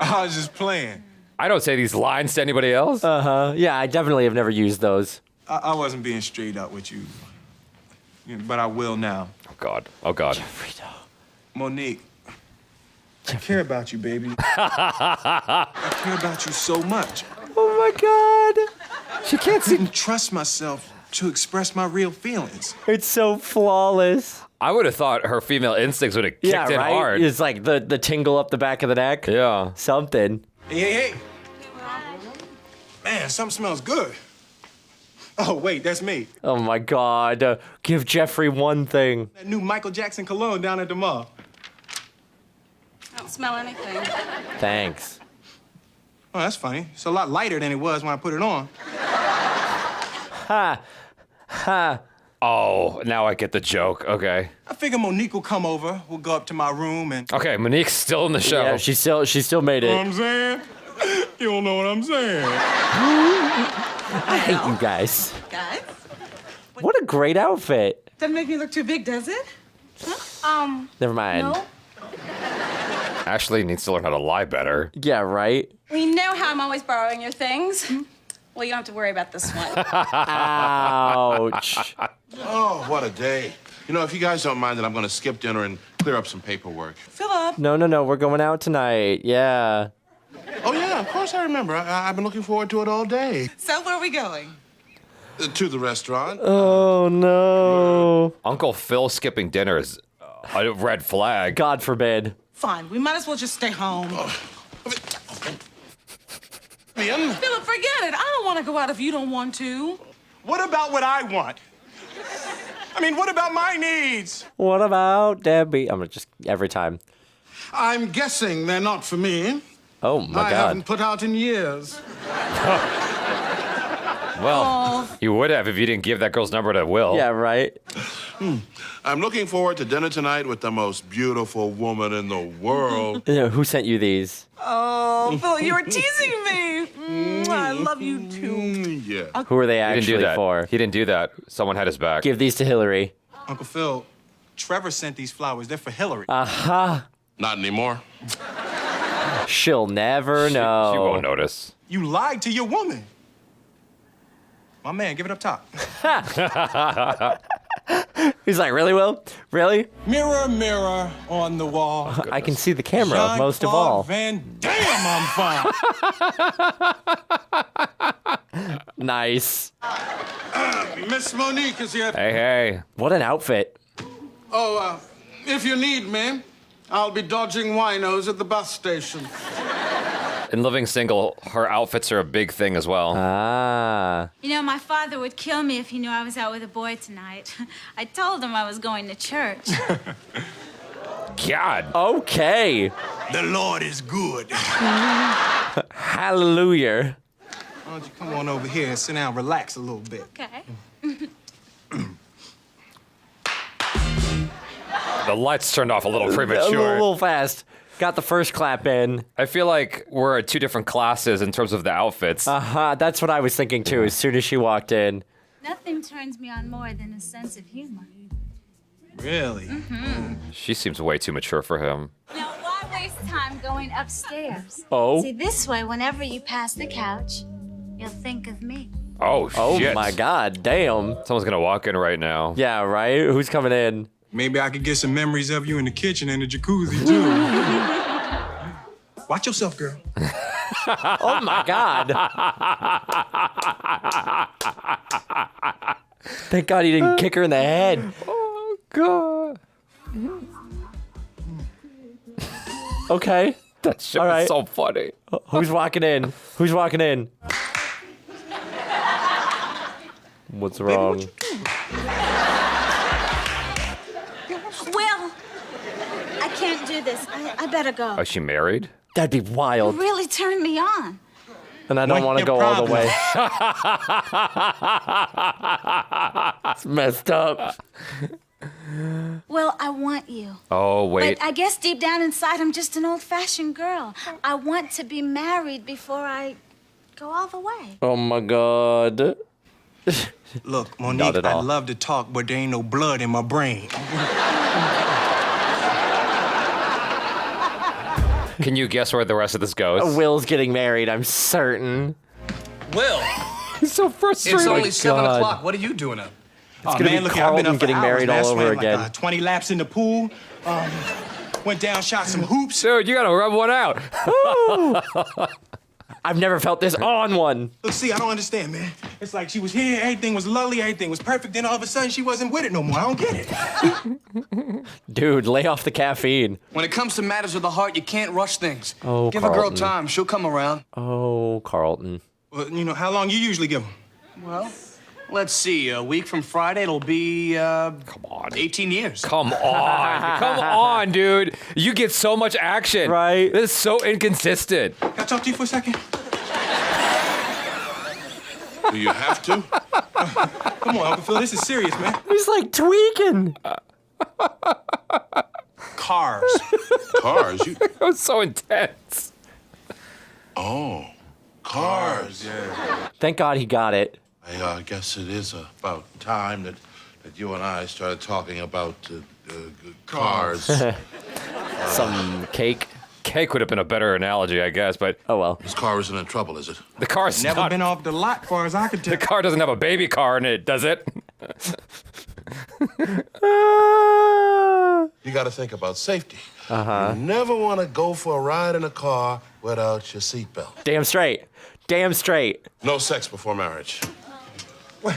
Speaker 2: I was just playing.
Speaker 3: I don't say these lines to anybody else.
Speaker 4: Uh-huh. Yeah, I definitely have never used those.
Speaker 2: I wasn't being straight up with you, but I will now.
Speaker 3: Oh, God. Oh, God.
Speaker 4: Geoffrey,
Speaker 2: Monique, I care about you, baby. I care about you so much.
Speaker 4: Oh, my God.
Speaker 2: She can't even trust myself to express my real feelings.
Speaker 4: It's so flawless.
Speaker 3: I would have thought her female instincts would have kicked in
Speaker 4: right?
Speaker 3: hard.
Speaker 4: It's like the tingle up the back of the neck.
Speaker 3: Yeah.
Speaker 4: Something.
Speaker 2: Hey. Man, something smells good. Oh, wait, that's me.
Speaker 4: Oh, my God. Give Geoffrey one thing.
Speaker 2: That new Michael Jackson cologne down at the mall.
Speaker 1: I don't smell anything.
Speaker 4: Thanks.
Speaker 2: Oh, that's funny. It's a lot lighter than it was when I put it on.
Speaker 4: Ha. Ha.
Speaker 3: Oh, now I get the joke. Okay.
Speaker 2: I figure Monique will come over. We'll go up to my room and...
Speaker 3: Okay, Monique's still in the show.
Speaker 4: Yeah, she still made
Speaker 2: You know
Speaker 4: it.
Speaker 2: what I'm saying? You don't know what I'm saying.
Speaker 4: I hate you guys.
Speaker 5: Guys,
Speaker 4: What a great outfit.
Speaker 5: doesn't make me look too big, does it?
Speaker 4: Never mind.
Speaker 7: No?
Speaker 3: Ashley needs to learn how to lie better.
Speaker 4: Yeah, right?
Speaker 1: We know how I'm always borrowing your things. Well, you don't have to worry about this one.
Speaker 4: Ouch.
Speaker 6: Oh, what a day. You know, if you guys don't mind, then I'm going to skip dinner and clear up some paperwork.
Speaker 5: Philip.
Speaker 4: No, we're going out tonight. Yeah.
Speaker 6: Oh, yeah, of course I remember. I've been looking forward to it all day.
Speaker 5: So where are we going?
Speaker 6: To the restaurant.
Speaker 4: Oh, no.
Speaker 3: Uncle Phil skipping dinner is a red flag.
Speaker 4: God forbid.
Speaker 5: Fine, we might as well just stay home.
Speaker 6: Ian?
Speaker 5: Philip, forget it. I don't want to go out if you don't want to.
Speaker 2: What about what I want? I mean, what about my needs?
Speaker 4: What about Debbie? I'm just every time.
Speaker 10: I'm guessing they're not for me.
Speaker 4: Oh, my
Speaker 10: I
Speaker 4: God.
Speaker 10: haven't put out in years.
Speaker 3: Well, you would have if you didn't give that girl's number to Will.
Speaker 4: Yeah, right.
Speaker 6: I'm looking forward to dinner tonight with the most beautiful woman in the world.
Speaker 4: Who sent you these?
Speaker 5: Oh, Phil, you were teasing me. I love you too.
Speaker 6: Yeah.
Speaker 4: Who are they
Speaker 3: He didn't
Speaker 4: actually
Speaker 3: do that.
Speaker 4: for?
Speaker 3: He didn't do that. Someone had his back.
Speaker 4: Give these to Hilary.
Speaker 2: Uncle Phil, Trevor sent these flowers. They're for Hilary.
Speaker 4: Aha.
Speaker 6: Not anymore.
Speaker 4: She'll never know.
Speaker 3: She won't notice.
Speaker 2: You lied to your woman. My man, give it up top.
Speaker 4: He's like, really, Will? Really?
Speaker 2: Mirror, mirror on the wall.
Speaker 4: I can see the camera most of all.
Speaker 2: Van Damme, I'm fine.
Speaker 4: Nice.
Speaker 10: Miss Monique is here.
Speaker 3: Hey.
Speaker 4: What an outfit.
Speaker 10: Oh, if you need me, I'll be dodging winos at the bus station.
Speaker 3: In Living Single, her outfits are a big thing as well.
Speaker 4: Ah.
Speaker 12: You know, my father would kill me if he knew I was out with a boy tonight. I told him I was going to church.
Speaker 3: God.
Speaker 4: Okay.
Speaker 2: The Lord is good.
Speaker 4: Hallelujah.
Speaker 2: Why don't you come on over here and sit down and relax a little bit?
Speaker 12: Okay.
Speaker 3: The lights turned off a little
Speaker 4: A
Speaker 3: premature.
Speaker 4: little fast. Got the first clap in.
Speaker 3: I feel like we're at two different classes in terms of the outfits.
Speaker 4: That's what I was thinking too, as soon as she walked in.
Speaker 12: Nothing turns me on more than a sense of humor.
Speaker 2: Really?
Speaker 3: She seems way too mature for him.
Speaker 12: Now, why waste time going upstairs?
Speaker 4: Oh.
Speaker 12: See, this way, whenever you pass the couch, you'll think of me.
Speaker 3: Oh, shit.
Speaker 4: Oh my God, damn.
Speaker 3: Someone's gonna walk in right now.
Speaker 4: Yeah, right? Who's coming in?
Speaker 2: Maybe I could get some memories of you in the kitchen and the jacuzzi, too. Watch yourself, girl.
Speaker 4: Oh my God. Thank God he didn't kick her in the head.
Speaker 3: Oh, God.
Speaker 4: Okay.
Speaker 3: That shit
Speaker 4: All
Speaker 3: was
Speaker 4: right.
Speaker 3: so funny.
Speaker 4: Who's walking in? Who's walking in? What's wrong?
Speaker 12: Will, I can't do this. I better go.
Speaker 3: Is she married?
Speaker 4: That'd be
Speaker 12: You
Speaker 4: wild.
Speaker 12: really turned me on.
Speaker 4: And I don't want to go all the way. It's messed up.
Speaker 12: Well, I want you.
Speaker 3: Oh, wait.
Speaker 12: But I guess deep down inside, I'm just an old-fashioned girl. I want to be married before I go all the way.
Speaker 4: Oh my God.
Speaker 2: Look,
Speaker 4: Not
Speaker 2: Monique,
Speaker 4: at
Speaker 2: I
Speaker 4: all.
Speaker 2: love to talk, but there ain't no blood in my brain.
Speaker 3: Can you guess where the rest of this goes?
Speaker 4: Will's getting married, I'm certain.
Speaker 8: Will,
Speaker 3: He's so frustrated.
Speaker 8: it's only 7
Speaker 4: God.
Speaker 8: o'clock. What are you doing up?
Speaker 2: It's
Speaker 4: gonna be Carlton getting married all over again.
Speaker 2: 20 laps in the pool. Went down, shot some hoops.
Speaker 3: Dude, you gotta rub one out.
Speaker 4: I've never felt this on one.
Speaker 2: Look, see, I don't understand, man. It's like she was here, everything was lovely, everything was perfect, then all of a sudden she wasn't with it no more. I don't get it.
Speaker 4: Dude, lay off the caffeine.
Speaker 8: When it comes to matters of the heart, you can't rush things.
Speaker 4: Oh,
Speaker 8: Give a girl
Speaker 4: Carlton.
Speaker 8: time. She'll come around.
Speaker 4: Oh, Carlton.
Speaker 2: Well, you know, how long you usually give them?
Speaker 8: Well, let's see. A week from Friday, it'll be,
Speaker 3: Come on.
Speaker 8: 18 years.
Speaker 3: Come on. Come on, dude. You get so much action.
Speaker 4: Right.
Speaker 3: This is so inconsistent.
Speaker 2: Can I talk to you for a second?
Speaker 6: Do you have to?
Speaker 2: Come on, Uncle Phil, this is serious, man.
Speaker 4: He's like tweaking.
Speaker 2: Cars.
Speaker 6: Cars? You...
Speaker 3: It was so intense.
Speaker 6: Oh, cars.
Speaker 4: Thank God he got it.
Speaker 6: I guess it is about time that you and I started talking about cars.
Speaker 4: Some cake.
Speaker 3: Cake would have been a better analogy, I guess, but
Speaker 4: Oh, well.
Speaker 6: This car isn't in trouble, is it?
Speaker 3: the car's
Speaker 2: Never
Speaker 3: not.
Speaker 2: been off the lot, far as I could tell.
Speaker 3: The car doesn't have a baby car in it, does it?
Speaker 6: You got to think about safety. You never want to go for a ride in a car without your seatbelt.
Speaker 4: Damn straight. Damn straight.
Speaker 6: No sex before marriage.
Speaker 2: Wait,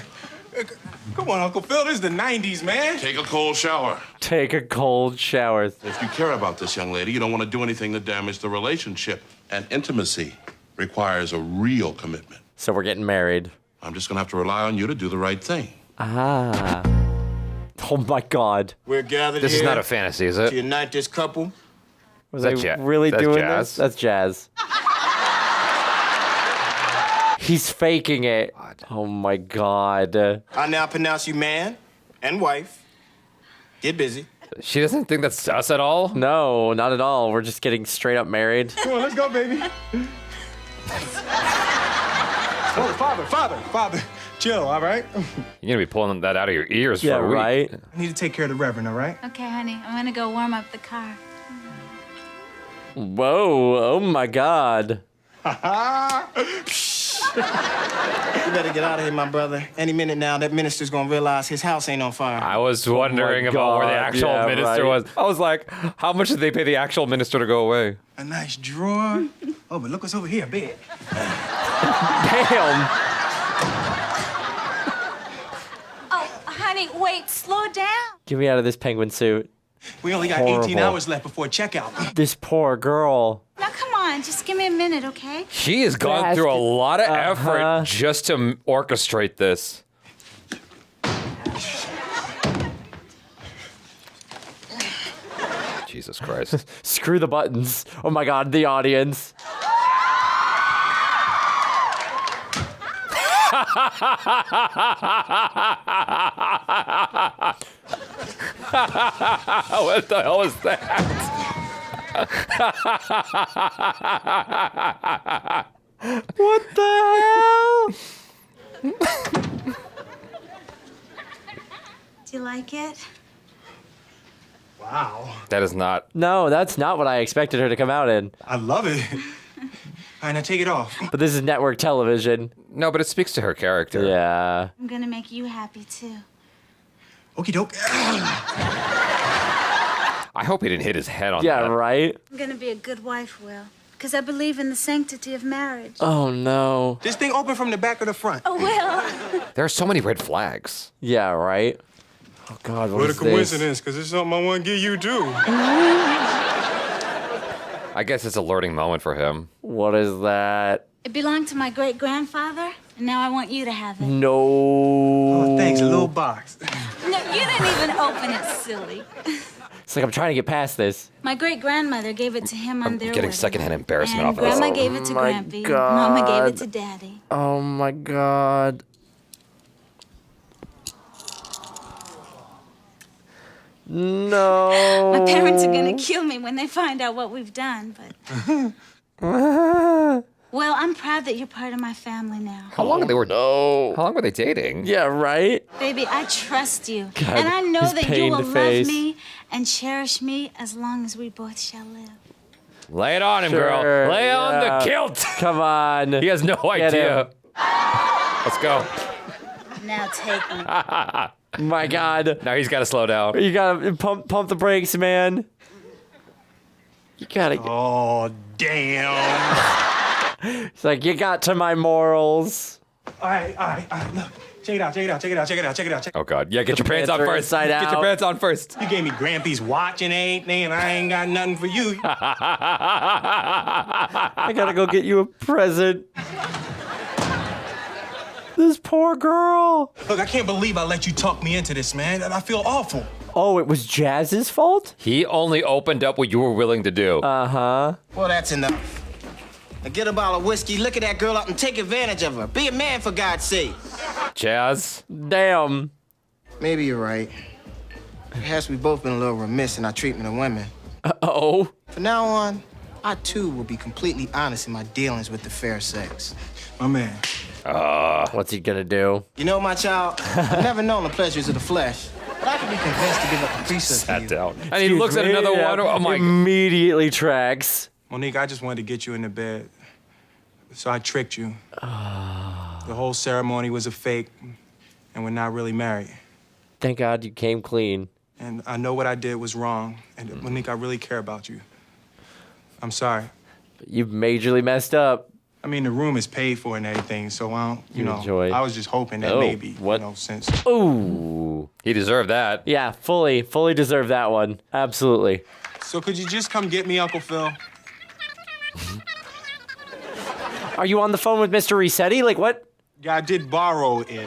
Speaker 2: come on, Uncle Phil, this is the 90s, man.
Speaker 6: Take a cold shower.
Speaker 4: Take a cold shower.
Speaker 6: If you care about this young lady, you don't want to do anything to damage the relationship. And intimacy requires a real commitment.
Speaker 4: So we're getting married.
Speaker 6: I'm just going to have to rely on you to do the right thing.
Speaker 4: Ah. Oh my God.
Speaker 10: We're gathered
Speaker 3: This
Speaker 10: here
Speaker 3: is not a fantasy, is
Speaker 10: to
Speaker 3: it?
Speaker 10: unite this couple.
Speaker 4: Was
Speaker 3: that
Speaker 4: I
Speaker 3: ja-
Speaker 4: really
Speaker 3: that's
Speaker 4: doing
Speaker 3: jazz?
Speaker 4: this? That's jazz. He's faking it. Oh my God.
Speaker 2: I now pronounce you man and wife. Get busy.
Speaker 3: She doesn't think that's us at all?
Speaker 4: No, not at all. We're just getting straight up married.
Speaker 2: Come on, let's go, baby. Oh, father. Chill, all right?
Speaker 3: You're gonna be pulling that out of your ears
Speaker 4: Yeah,
Speaker 3: for a week.
Speaker 4: right?
Speaker 2: I need to take care of the Reverend, all right?
Speaker 12: Okay, honey, I'm gonna go warm up the car.
Speaker 4: Whoa, oh my God.
Speaker 2: You better get out of here, my brother. Any minute now, that minister's gonna realize his house ain't on fire.
Speaker 3: I was wondering about where the
Speaker 4: God,
Speaker 3: actual
Speaker 4: yeah,
Speaker 3: minister
Speaker 4: right.
Speaker 3: was. I was like, how much did they pay the actual minister to go away?
Speaker 2: A nice drawer. Oh, but look what's over here, bed.
Speaker 4: Damn.
Speaker 12: Oh, honey, wait, slow down.
Speaker 4: Get me out of this penguin suit.
Speaker 2: We only got
Speaker 4: Horrible.
Speaker 2: 18 hours left before checkout.
Speaker 4: This poor girl.
Speaker 12: Now, come on, just give me a minute, okay?
Speaker 3: She has gone through a lot of effort
Speaker 4: Uh-huh.
Speaker 3: just to orchestrate this. Jesus Christ.
Speaker 4: Screw the buttons. Oh my God, the audience.
Speaker 3: What the hell is that?
Speaker 4: What the hell?
Speaker 12: Do you like it?
Speaker 2: Wow.
Speaker 3: That is not.
Speaker 4: No, that's not what I expected her to come out in.
Speaker 2: I love it. All right, now take it off.
Speaker 4: But this is network television.
Speaker 3: No, but it speaks to her character.
Speaker 4: Yeah.
Speaker 12: I'm gonna make you happy, too.
Speaker 2: Okie doke.
Speaker 3: I hope he didn't hit his head on
Speaker 4: Yeah,
Speaker 3: that.
Speaker 4: right?
Speaker 12: I'm gonna be a good wife, Will. Because I believe in the sanctity of marriage.
Speaker 4: Oh no.
Speaker 2: This thing open from the back or the front?
Speaker 12: Oh, Will.
Speaker 3: There are so many red flags.
Speaker 4: Yeah, right? Oh God,
Speaker 2: What a
Speaker 4: is
Speaker 2: coincidence, because it's something I want to give you, too.
Speaker 3: I guess it's a learning moment for him.
Speaker 4: What is that?
Speaker 12: It belonged to my great-grandfather, and now I want you to have it.
Speaker 4: No.
Speaker 2: Oh, thanks, a little box.
Speaker 12: No, you didn't even open it, silly.
Speaker 4: It's like I'm trying to get past this.
Speaker 12: My great-grandmother gave it to him on their
Speaker 3: Getting
Speaker 12: wedding.
Speaker 3: secondhand embarrassment
Speaker 12: And
Speaker 3: off of this.
Speaker 12: Grandma gave it to
Speaker 4: my
Speaker 12: Grampy.
Speaker 4: God.
Speaker 12: Mama gave it to Daddy.
Speaker 4: Oh my God. No.
Speaker 12: My parents are gonna kill me when they find out what we've done, but... Well, I'm proud that you're part of my family now.
Speaker 3: How long they were?
Speaker 4: No.
Speaker 3: How long were they dating?
Speaker 4: Yeah, right?
Speaker 12: Baby, I trust you.
Speaker 4: God,
Speaker 12: and I know
Speaker 4: his
Speaker 12: that you
Speaker 4: pained
Speaker 12: will
Speaker 4: face.
Speaker 12: love me and cherish me as long as we both shall live.
Speaker 3: Lay it on him,
Speaker 4: Sure,
Speaker 3: girl. Lay on
Speaker 4: yeah.
Speaker 3: the kilt.
Speaker 4: Come on.
Speaker 3: He has no idea.
Speaker 4: him.
Speaker 3: Let's go.
Speaker 12: Now take me.
Speaker 4: My God.
Speaker 3: Now he's got to slow down.
Speaker 4: You gotta pump the brakes, man. You gotta.
Speaker 2: Oh, damn.
Speaker 4: It's like, you got to my morals.
Speaker 2: All right, look. Check it out.
Speaker 3: Oh, God. Yeah, get your pants on
Speaker 4: are
Speaker 3: first.
Speaker 4: inside
Speaker 3: Get your
Speaker 4: out.
Speaker 3: pants on first.
Speaker 2: You gave me Grampy's watch and everything, and I ain't got nothing for you.
Speaker 4: I gotta go get you a present. This poor girl.
Speaker 2: Look, I can't believe I let you talk me into this, man. I feel awful.
Speaker 4: Oh, it was Jazz's fault?
Speaker 3: He only opened up what you were willing to do.
Speaker 4: Uh-huh.
Speaker 8: Well, that's enough. Now get a bottle of whiskey, look at that girl up and take advantage of her. Be a man, for God's sake.
Speaker 3: Jazz.
Speaker 4: Damn.
Speaker 8: Maybe you're right. Perhaps we've both been a little remiss in our treatment of women.
Speaker 4: Uh-oh.
Speaker 8: From now on, I too will be completely honest in my dealings with the fair sex.
Speaker 2: My man.
Speaker 4: What's he gonna do?
Speaker 8: You know, my child, I've never known the pleasures of the flesh, but I can be convinced to give up a piece of you.
Speaker 3: Down. And he looks at another one. Oh, my God.
Speaker 4: Immediately tracks.
Speaker 2: Monique, I just wanted to get you into bed. So I tricked you. The whole ceremony was a fake, and we're not really married.
Speaker 4: Thank God you came clean.
Speaker 2: And I know what I did was wrong. And Monique, I really care about you. I'm sorry.
Speaker 4: You've majorly messed up.
Speaker 2: I mean, the room is paid for and everything, so I don't, you know,
Speaker 4: enjoy.
Speaker 2: I was just hoping that maybe,
Speaker 4: what?
Speaker 2: you know, since...
Speaker 4: Ooh.
Speaker 3: He deserved that.
Speaker 4: Yeah, fully deserved that one. Absolutely.
Speaker 2: So could you just come get me, Uncle Phil?
Speaker 4: Are you on the phone with Mr. Resetti? Like, what?
Speaker 2: Yeah, I did borrow it.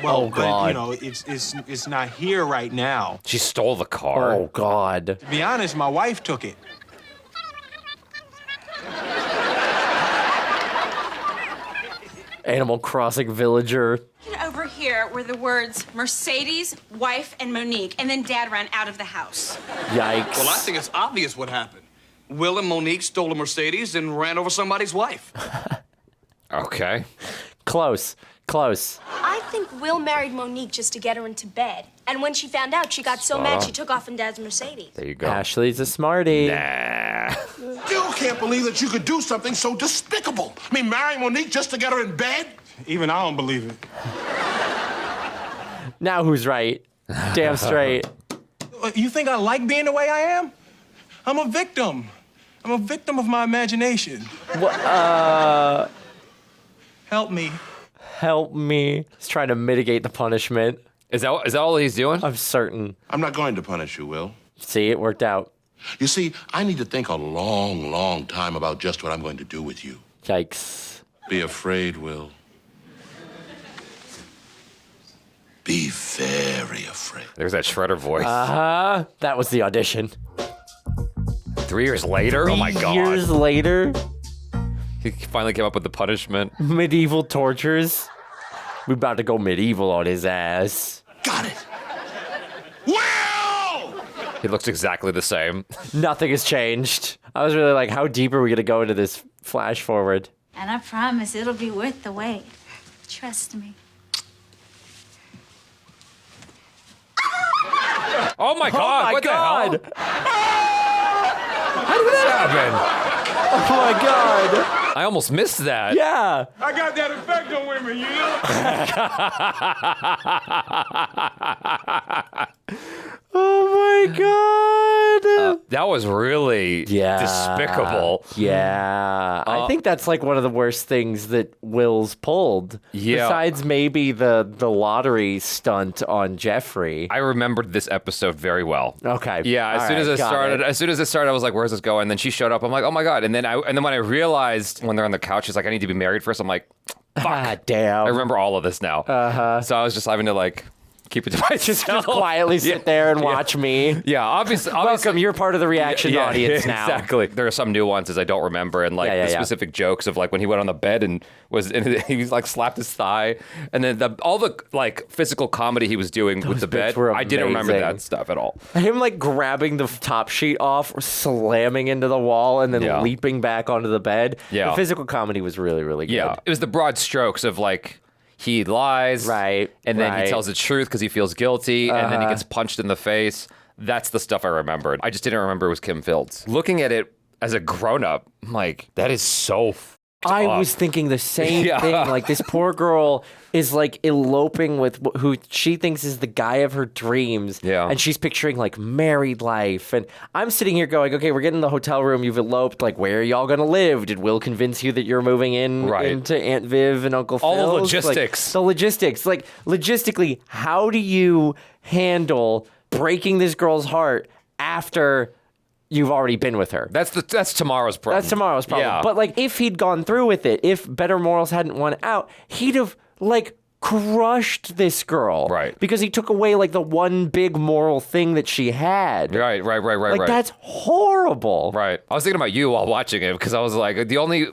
Speaker 2: Well,
Speaker 4: Oh,
Speaker 2: but,
Speaker 4: God.
Speaker 2: you know, it's not here right now.
Speaker 3: She stole the car.
Speaker 4: Oh, God.
Speaker 2: To be honest, my wife took it.
Speaker 4: Animal Crossing villager.
Speaker 1: Get over here were the words Mercedes, wife, and Monique, and then Dad ran out of the house.
Speaker 4: Yikes.
Speaker 13: Well, I think it's obvious what happened. Will and Monique stole a Mercedes and ran over somebody's wife.
Speaker 3: Okay.
Speaker 4: Close.
Speaker 7: I think Will married Monique just to get her into bed. And when she found out, she got so mad she took off in Dad's Mercedes.
Speaker 3: There you go.
Speaker 4: Ashley's a smarty.
Speaker 3: Nah.
Speaker 6: Still can't believe that you could do something so despicable. I mean, marrying Monique just to get her in bed?
Speaker 2: Even I don't believe it.
Speaker 4: Now who's right? Damn straight.
Speaker 2: You think I like being the way I am? I'm a victim. I'm a victim of my imagination. Help me.
Speaker 4: Help me. He's trying to mitigate the punishment.
Speaker 3: Is that all he's doing?
Speaker 4: I'm certain.
Speaker 6: I'm not going to punish you, Will.
Speaker 4: See, it worked out.
Speaker 6: You see, I need to think a long, long time about just what I'm going to do with you.
Speaker 4: Yikes.
Speaker 6: Be afraid, Will. Be very afraid.
Speaker 3: There's that Shredder voice.
Speaker 4: That was the audition.
Speaker 3: 3 years later? Oh my God.
Speaker 4: 3 years later?
Speaker 3: He finally came up with the punishment.
Speaker 4: Medieval tortures. We about to go medieval on his ass.
Speaker 6: Got it. Will!
Speaker 3: He looks exactly the same.
Speaker 4: Nothing has changed. I was really like, how deep are we going to go into this flash forward?
Speaker 12: And I promise it'll be worth the wait. Trust me.
Speaker 3: Oh my God!
Speaker 4: my
Speaker 3: what
Speaker 4: God.
Speaker 3: the hell? How did that happen?
Speaker 4: Oh my God.
Speaker 3: I almost missed that.
Speaker 4: Yeah.
Speaker 2: I got that effect on women, you know?
Speaker 4: Oh my God.
Speaker 3: That was really despicable.
Speaker 4: Yeah. I think that's like one of the worst things that Will's pulled.
Speaker 3: Yeah.
Speaker 4: Besides maybe the lottery stunt on Geoffrey.
Speaker 3: I remembered this episode very well.
Speaker 4: Okay.
Speaker 3: Yeah, as soon as it started, I was like, "Where's this going?" And then she showed up. I'm like, "Oh my God!" And then when I realized when they're on the couch, she's like, "I need to be married first." I'm like, "Fuck,
Speaker 4: damn!"
Speaker 3: I remember all of this now. So I was just having to like keep it to myself.
Speaker 4: Just quietly sit there and watch me.
Speaker 3: Yeah, obviously.
Speaker 4: Welcome, you're part of the reaction audience now.
Speaker 3: Exactly. There are some nuances I don't remember, and like the specific jokes of like when he went on the bed and he like slapped his thigh, and then all the like physical comedy he was doing with the bed. I didn't remember that stuff at all.
Speaker 4: Him like grabbing the top sheet off, slamming into the wall, and then leaping back onto the bed.
Speaker 3: Yeah.
Speaker 4: The physical comedy was really, really good.
Speaker 3: Yeah, it was the broad strokes of like. He lies,
Speaker 4: right,
Speaker 3: and then he tells the truth because he feels guilty, and then he gets punched in the face. That's the stuff I remembered. I just didn't remember it was Kim Fields. Looking at it as a grown-up, I'm like, that is so
Speaker 4: I was thinking the same thing. Like, this poor girl is like eloping with who she thinks is the guy of her dreams.
Speaker 3: Yeah.
Speaker 4: And she's picturing like married life. And I'm sitting here going, okay, we're getting in the hotel room. You've eloped. Like, where are y'all going to live? Did Will convince you that you're moving into Aunt Viv and Uncle Phil?
Speaker 3: All the logistics.
Speaker 4: Like, the logistics. Like, logistically, how do you handle breaking this girl's heart after you've already been with her?
Speaker 3: That's tomorrow's problem.
Speaker 4: That's tomorrow's problem.
Speaker 3: Yeah.
Speaker 4: But like, if he'd gone through with it, if Better Morals hadn't won out, he'd have like crushed this girl.
Speaker 3: Right.
Speaker 4: Because he took away like the one big moral thing that she had.
Speaker 3: Right.
Speaker 4: Like, that's horrible.
Speaker 3: Right. I was thinking about you while watching it because I was like, the only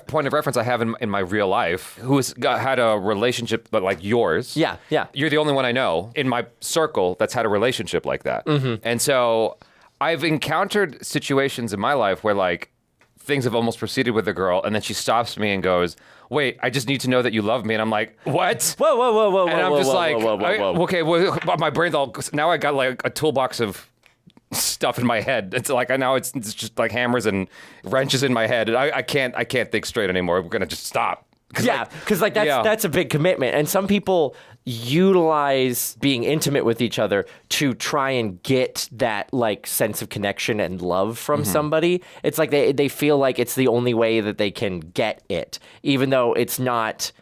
Speaker 3: point of reference I have in my real life who's had a relationship but like yours.
Speaker 4: Yeah.
Speaker 3: You're the only one I know in my circle that's had a relationship like that.
Speaker 4: Mm-hmm.
Speaker 3: And so I've encountered situations in my life where like things have almost proceeded with a girl and then she stops me and goes, "Wait, I just need to know that you love me." And I'm like, "What?"
Speaker 4: Whoa.
Speaker 3: And I'm just like,
Speaker 4: whoa.
Speaker 3: "Okay, well, my brain's all, now I got like a toolbox of stuff in my head. It's like, now it's just like hammers and wrenches in my head. And I can't think straight anymore. We're going to just stop.
Speaker 4: Because that's a big commitment. And some people utilize being intimate with each other to try and get that like sense of connection and love from somebody. It's like they feel like it's the only way that they can get it, even though it's not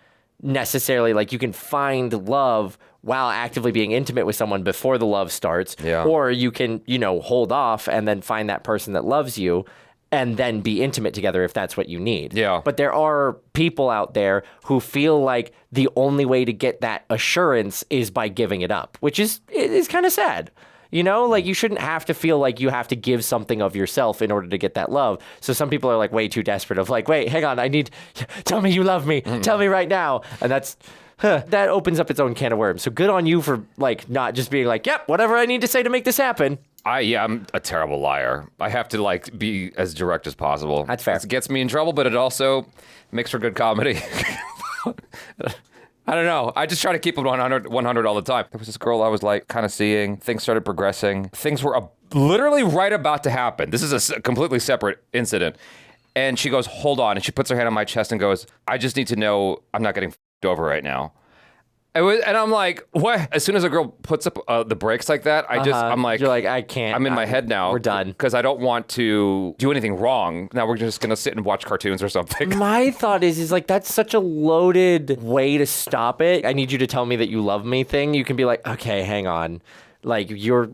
Speaker 4: necessarily like you can find love while actively being intimate with someone before the love starts.
Speaker 3: Yeah.
Speaker 4: Or you can, hold off and then find that person that loves you and then be intimate together if that's what you need.
Speaker 3: Yeah.
Speaker 4: But there are people out there who feel like the only way to get that assurance is by giving it up, which is kind of sad. You know, like you shouldn't have to feel like you have to give something of yourself in order to get that love. So some people are like way too desperate of like, wait, hang on, tell me you love me. Tell me right now. And that opens up its own can of worms. So good on you for like not just being like, yep, whatever I need to say to make this happen.
Speaker 3: I'm a terrible liar. I have to like be as direct as possible.
Speaker 4: That's fair.
Speaker 3: It gets me in trouble, but it also makes for good comedy. I don't know. I just try to keep it 100 all the time. There was this girl I was like kind of seeing. Things started progressing. Things were literally right about to happen. This is a completely separate incident. And she goes, hold on. And she puts her hand on my chest and goes, I just need to know I'm not getting f***ed over right now. And I'm like, what? As soon as a girl puts up the brakes like that, I'm like,
Speaker 4: you're like, I can't.
Speaker 3: I'm in my head now.
Speaker 4: We're done.
Speaker 3: Because I don't want to do anything wrong. Now we're just going to sit and watch cartoons or something.
Speaker 4: My thought is like, that's such a loaded way to stop it. I need you to tell me that you love me thing. You can be like, okay, hang on. Like, you're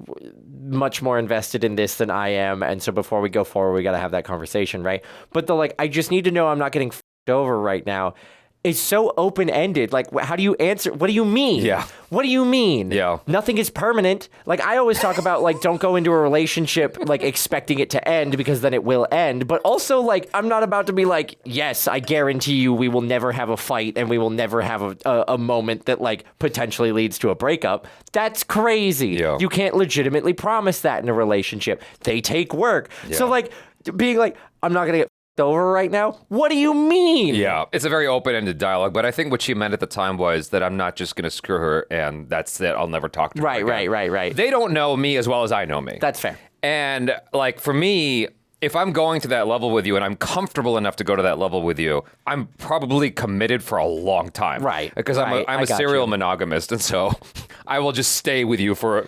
Speaker 4: much more invested in this than I am. And so before we go forward, we got to have that conversation, right? But I just need to know I'm not getting f***ed over right now. It's so open-ended. Like, how do you answer? What do you mean?
Speaker 3: Yeah.
Speaker 4: What do you mean?
Speaker 3: Yeah.
Speaker 4: Nothing is permanent. Like, I always talk about, like, don't go into a relationship, like, expecting it to end because then it will end. But also, like, I'm not about to be like, yes, I guarantee you we will never have a fight and we will never have a moment that, like, potentially leads to a breakup. That's crazy.
Speaker 3: Yeah.
Speaker 4: You can't legitimately promise that in a relationship. They take work.
Speaker 3: Yeah.
Speaker 4: So, like, being like, I'm not going to get over right now? What do you mean?
Speaker 3: Yeah, it's a very open-ended dialogue, but I think what she meant at the time was that I'm not just going to screw her and that's it. I'll never talk to her again.
Speaker 4: Right.
Speaker 3: They don't know me as well as I know me.
Speaker 4: That's fair.
Speaker 3: And like for me, if I'm going to that level with you and I'm comfortable enough to go to that level with you, I'm probably committed for a long time.
Speaker 4: Right.
Speaker 3: Because I'm a serial monogamist, and so I will just stay with you for,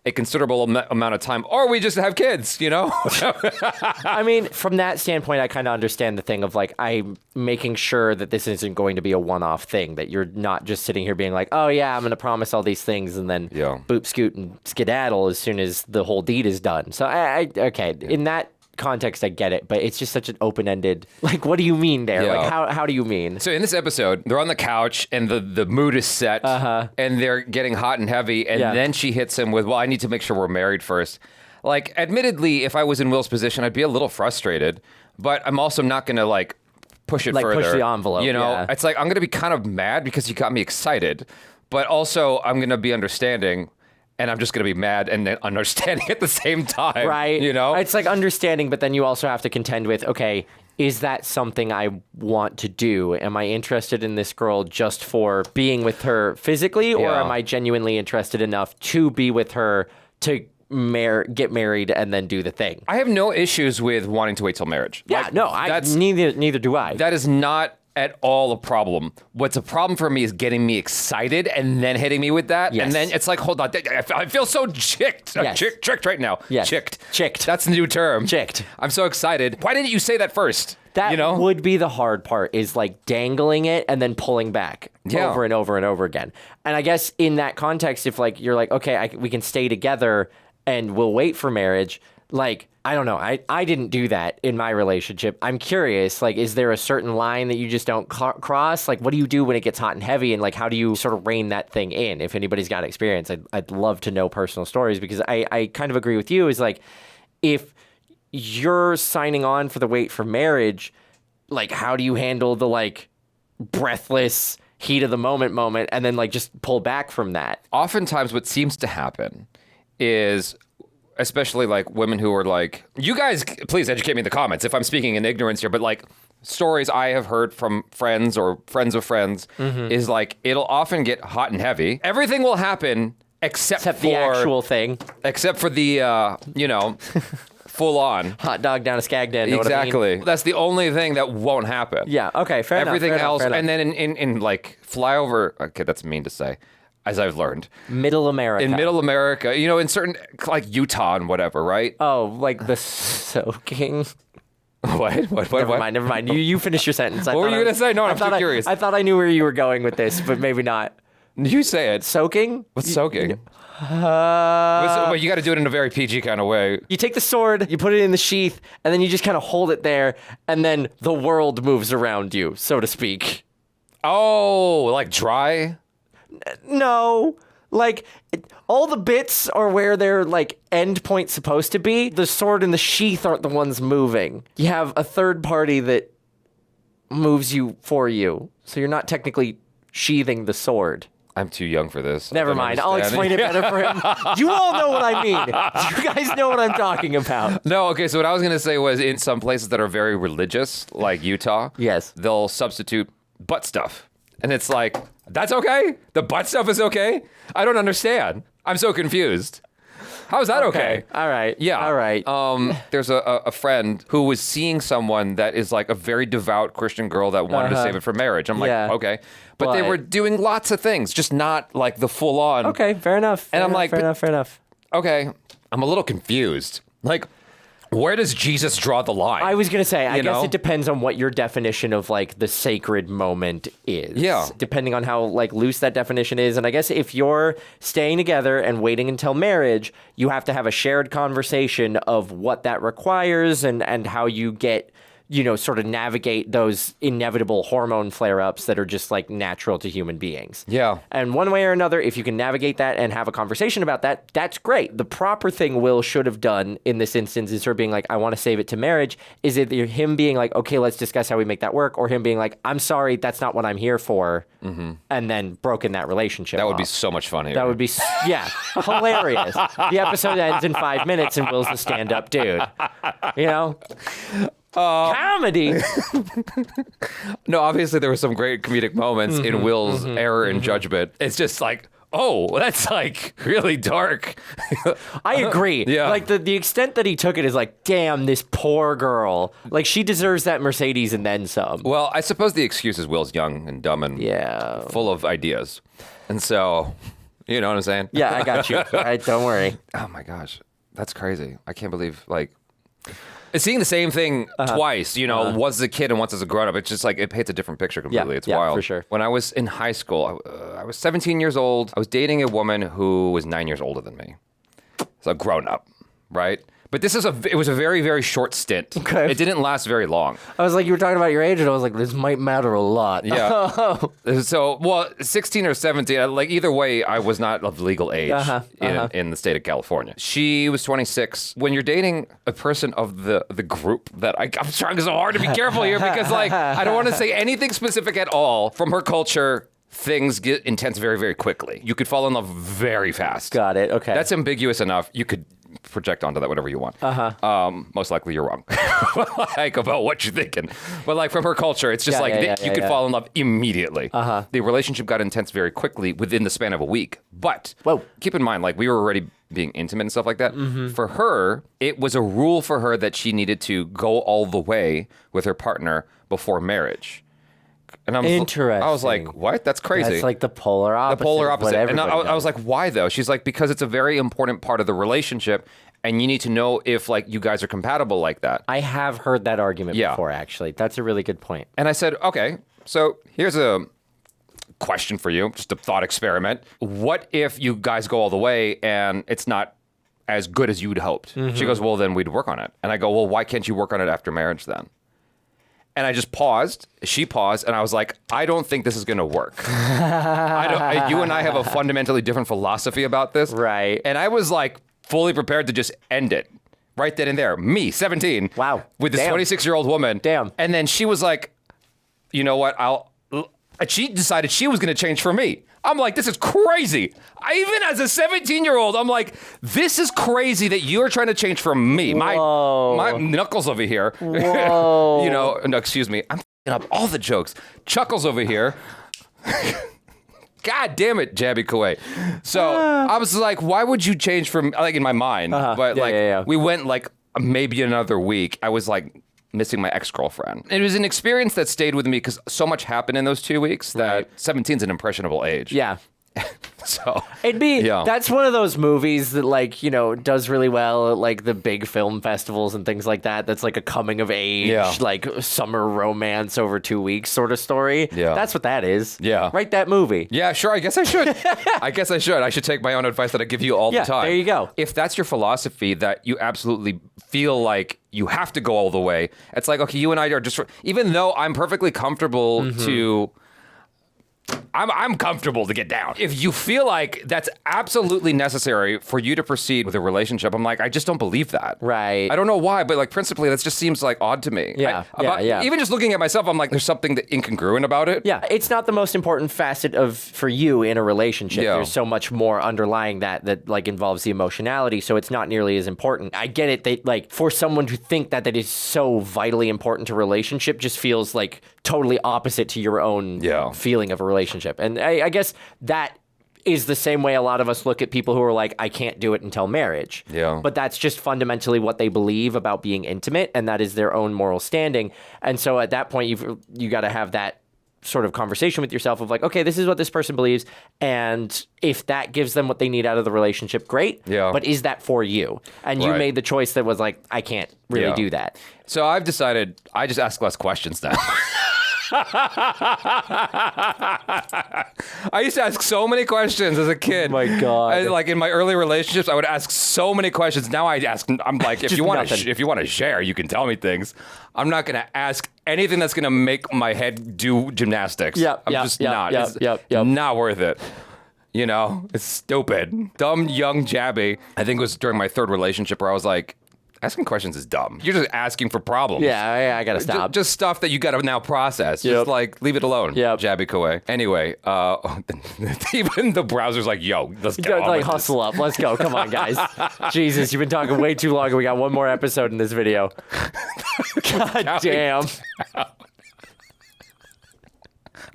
Speaker 3: a considerable amount of time, or we just have kids,
Speaker 4: I mean, from that standpoint, I kind of understand the thing of like, I'm making sure that this isn't going to be a one-off thing, that you're not just sitting here being like, oh yeah, I'm going to promise all these things and then boop, scoot, and skedaddle as soon as the whole deed is done. So in that context, I get it, but it's just such an open-ended, like, what do you mean there?
Speaker 3: Yeah.
Speaker 4: Like, how do you mean?
Speaker 3: So in this episode, they're on the couch and the mood is set and they're getting hot and heavy, and then she hits him with, well, I need to make sure we're married first. Like, admittedly, if I was in Will's position, I'd be a little frustrated, but I'm also not going to, like, push it further.
Speaker 4: Push the envelope,
Speaker 3: It's like, I'm going to be kind of mad because you got me excited, but also I'm going to be understanding. And I'm just going to be mad and then understanding at the same time.
Speaker 4: Right. It's like understanding, but then you also have to contend with, okay, is that something I want to do? Am I interested in this girl just for being with her physically? Or am I genuinely interested enough to be with her to get married and then do the thing?
Speaker 3: I have no issues with wanting to wait till marriage.
Speaker 4: Yeah, neither do I.
Speaker 3: That is not at all a problem. What's a problem for me is getting me excited and then hitting me with that.
Speaker 4: Yes.
Speaker 3: And then it's like, hold on, I feel so chicked.
Speaker 4: Yes.
Speaker 3: Chicked right now.
Speaker 4: Yes.
Speaker 3: Chicked. That's the new term.
Speaker 4: Chicked.
Speaker 3: I'm so excited. Why didn't you say that first?
Speaker 4: That would be the hard part, is like dangling it and then pulling back over and over and over again. And I guess in that context, if like you're like, okay, we can stay together and we'll wait for marriage, like, I don't know. I didn't do that in my relationship. I'm curious, like, is there a certain line that you just don't cross? Like, what do you do when it gets hot and heavy? And like, how do you sort of rein that thing in? If anybody's got experience, I'd love to know personal stories, because I kind of agree with you, is like, if you're signing on for the wait for marriage, like, how do you handle the like breathless heat of the moment and then like just pull back from that?
Speaker 3: Oftentimes what seems to happen is, especially like women who are like, you guys, please educate me in the comments if I'm speaking in ignorance here, but like stories I have heard from friends or friends of friends is like, it'll often get hot and heavy. Everything will happen except for
Speaker 4: the actual thing.
Speaker 3: Except for the, full on.
Speaker 4: Hot dog down a Skagden.
Speaker 3: Exactly.
Speaker 4: I mean?
Speaker 3: That's the only thing that won't happen.
Speaker 4: Yeah, okay, fair enough.
Speaker 3: Everything else, and then in like flyover, okay, that's mean to say, as I've learned.
Speaker 4: Middle America.
Speaker 3: In Middle America, in certain, like Utah and whatever, right?
Speaker 4: Oh, like the soaking.
Speaker 3: What?
Speaker 4: Never mind. You finish your sentence.
Speaker 3: What were you going to say? No, I'm too curious.
Speaker 4: I thought I knew where you were going with this, but maybe not.
Speaker 3: You say it.
Speaker 4: Soaking?
Speaker 3: What's soaking? Well, you got to do it in a very PG kind of way.
Speaker 4: You take the sword, you put it in the sheath, and then you just kind of hold it there, and then the world moves around you, so to speak.
Speaker 3: Oh, like dry?
Speaker 4: No. Like, all the bits are where their, like, end point's supposed to be. The sword and the sheath aren't the ones moving. You have a third party that moves you for you. So you're not technically sheathing the sword.
Speaker 3: I'm too young for this.
Speaker 4: Never mind. I'll explain it better for him. You all know what I mean. You guys know what I'm talking about.
Speaker 3: No, okay, so what I was going to say was in some places that are very religious, like Utah,
Speaker 4: yes,
Speaker 3: they'll substitute butt stuff. And it's like, that's okay? The butt stuff is okay? I don't understand. I'm so confused. How is that okay?
Speaker 4: All right.
Speaker 3: Yeah.
Speaker 4: All right.
Speaker 3: There's a friend who was seeing someone that is like a very devout Christian girl that wanted to save it for marriage. I'm like, okay. But they were doing lots of things, just not like the full on.
Speaker 4: Okay, fair enough.
Speaker 3: And I'm like,
Speaker 4: fair enough.
Speaker 3: Okay, I'm a little confused. Like, where does Jesus draw the line?
Speaker 4: I was going to say, I guess it depends on what your definition of, like, the sacred moment is.
Speaker 3: Yeah.
Speaker 4: Depending on how, like, loose that definition is. And I guess if you're staying together and waiting until marriage, you have to have a shared conversation of what that requires and how you get, you know, sort of navigate those inevitable hormone flare-ups that are just, like, natural to human beings.
Speaker 3: Yeah.
Speaker 4: And one way or another, if you can navigate that and have a conversation about that, that's great. The proper thing Will should have done in this instance is her being like, I want to save it to marriage. Is it him being like, okay, let's discuss how we make that work? Or him being like, I'm sorry, that's not what I'm here for. Mm-hmm. And then broken that relationship
Speaker 3: That would be so much fun.
Speaker 4: That would be, hilarious. The episode ends in 5 minutes and Will's the stand-up dude. You know? Comedy.
Speaker 3: No, obviously there were some great comedic moments in Will's error in judgment. It's just like, oh, that's like really dark.
Speaker 4: I agree.
Speaker 3: Yeah.
Speaker 4: Like the extent that he took it is like, damn, this poor girl. Like she deserves that Mercedes and then some.
Speaker 3: Well, I suppose the excuse is Will's young and dumb and full of ideas. And so, you know what I'm saying?
Speaker 4: Yeah, I got you. All right, don't worry.
Speaker 3: Oh my gosh. That's crazy. I can't believe, like, seeing the same thing twice, you know, once as a kid and once as a grown-up, it's just like, it paints a different picture completely. It's wild.
Speaker 4: For sure.
Speaker 3: When I was in high school, I was 17 years old. I was dating a woman who was 9 years older than me. So a grown-up, right? But it was a very, very short stint.
Speaker 4: Okay.
Speaker 3: It didn't last very long.
Speaker 4: I was like, you were talking about your age, and I was like, this might matter a lot.
Speaker 3: Yeah. So, well, 16 or 17, like either way, I was not of legal age in the state of California. She was 26. When you're dating a person of the group that I'm trying so hard to be careful here because, like, I don't want to say anything specific at all from her culture. Things get intense very, very quickly. You could fall in love very fast.
Speaker 4: Got it. Okay.
Speaker 3: That's ambiguous enough. You could project onto that whatever you want. Most likely you're wrong. Like about what you're thinking. But like from her culture, it's just you could fall in love immediately. The relationship got intense very quickly within the span of a week. But keep in mind, like we were already being intimate and stuff like that. For her, it was a rule for her that she needed to go all the way with her partner before marriage. And
Speaker 4: Interesting.
Speaker 3: I was like, what? That's crazy.
Speaker 4: That's like the polar opposite.
Speaker 3: The polar opposite. And I was like, why though? She's like, because it's a very important part of the relationship and you need to know if like you guys are compatible like that.
Speaker 4: I have heard that argument before, actually. That's a really good point.
Speaker 3: And I said, okay, so here's a question for you, just a thought experiment. What if you guys go all the way and it's not as good as you'd hoped? She goes, well, then we'd work on it. And I go, well, why can't you work on it after marriage then? And I just paused. She paused, and I was like, I don't think this is going to work. You and I have a fundamentally different philosophy about this.
Speaker 4: Right.
Speaker 3: And I was like fully prepared to just end it right then and there. Me, 17.
Speaker 4: Wow.
Speaker 3: With this 26-year-old woman.
Speaker 4: Damn.
Speaker 3: And then she was like, you know what? She decided she was going to change for me. I'm like, this is crazy. Even as a 17-year-old, I'm like, this is crazy that you're trying to change for me. My knuckles over here.
Speaker 4: Whoa.
Speaker 3: You know, no, excuse me. I'm f***ing up all the jokes. Chuckles over here. God damn it, Jaby Koay. So I was like, why would you change from, like in my mind, but we went like maybe another week. I was like, missing my ex-girlfriend. It was an experience that stayed with me because so much happened in those 2 weeks that 17 is an impressionable age.
Speaker 4: Yeah.
Speaker 3: So
Speaker 4: it'd be that's one of those movies that like, you know, does really well at like the big film festivals and things like that. That's like a coming of age, like summer romance over 2 weeks sort of story.
Speaker 3: Yeah.
Speaker 4: That's what that is.
Speaker 3: Yeah.
Speaker 4: Write that movie.
Speaker 3: Yeah, sure. I guess I should. I should take my own advice that I give you all the time.
Speaker 4: There you go.
Speaker 3: If that's your philosophy that you absolutely feel like you have to go all the way, it's like, okay, you and I are just, even though I'm perfectly comfortable to I'm comfortable to get down. If you feel like that's absolutely necessary for you to proceed with a relationship, I'm like, I just don't believe that.
Speaker 4: Right.
Speaker 3: I don't know why, but like principally, that just seems like odd to me.
Speaker 4: Yeah, yeah.
Speaker 3: Even just looking at myself, I'm like, there's something incongruent about it.
Speaker 4: Yeah, it's not the most important facet for you in a relationship.
Speaker 3: Yeah.
Speaker 4: There's so much more underlying that like involves the emotionality, so it's not nearly as important. I get it that like for someone to think that is so vitally important to a relationship just feels like totally opposite to your own feeling of a relationship. And I guess that is the same way a lot of us look at people who are like, I can't do it until marriage.
Speaker 3: Yeah.
Speaker 4: But that's just fundamentally what they believe about being intimate, and that is their own moral standing. And so at that point, you got to have that sort of conversation with yourself of like, okay, this is what this person believes, and if that gives them what they need out of the relationship, great.
Speaker 3: Yeah.
Speaker 4: But is that for you? And you made the choice that was like, I can't really do that.
Speaker 3: So I've decided I just ask less questions now. I used to ask so many questions as a kid.
Speaker 4: Oh my God.
Speaker 3: Like in my early relationships, I would ask so many questions. Now I ask, I'm like, if you want to share, you can tell me things. I'm not going to ask anything that's going to make my head do gymnastics. Not. It's not worth it. You know, it's stupid. Dumb young Jaby. I think it was during my third relationship where I was like, asking questions is dumb. You're just asking for problems.
Speaker 4: Yeah, I gotta stop.
Speaker 3: Just stuff that you gotta now process. Just like, leave it alone.
Speaker 4: Yeah,
Speaker 3: Jaby Koay. Anyway, even the browser's like, yo, let's go.
Speaker 4: Like, hustle up. Let's go. Come on, guys. Jesus, you've been talking way too long, and we got one more episode in this video. God damn.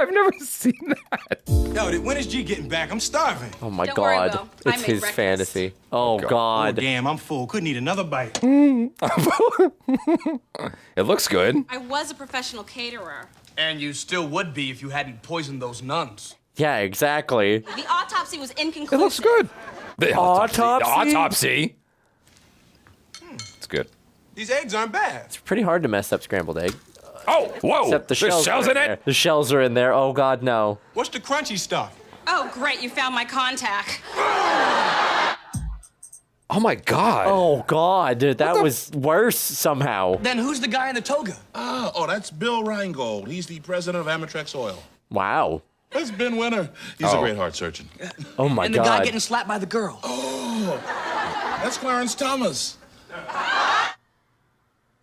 Speaker 2: I've never seen that. Yo, when is G getting back? I'm starving.
Speaker 4: Oh my God. It's his fantasy. Oh God.
Speaker 2: Oh, damn, I'm full. Couldn't eat another bite.
Speaker 3: It looks good.
Speaker 1: I was a professional caterer.
Speaker 13: And you still would be if you hadn't poisoned those nuns.
Speaker 4: Yeah, exactly.
Speaker 1: The autopsy was inconclusive.
Speaker 3: It looks good. The
Speaker 4: autopsy?
Speaker 3: Autopsy. It's good.
Speaker 2: These eggs aren't bad.
Speaker 4: It's pretty hard to mess up scrambled egg.
Speaker 3: Oh, whoa!
Speaker 4: Except the
Speaker 3: There's shells in it?
Speaker 4: there. The shells are in there. Oh God, no.
Speaker 2: What's the crunchy stuff?
Speaker 1: Oh, great, you found my contact.
Speaker 3: Oh my God.
Speaker 4: Oh God, dude, that was worse somehow.
Speaker 13: Then who's the guy in the toga?
Speaker 6: That's Bill Reingold. He's the president of Amatrex Oil.
Speaker 4: Wow.
Speaker 6: That's Ben Winter. He's a great heart surgeon.
Speaker 4: Oh my God.
Speaker 13: And the guy getting slapped by the girl.
Speaker 6: Oh, that's Clarence Thomas.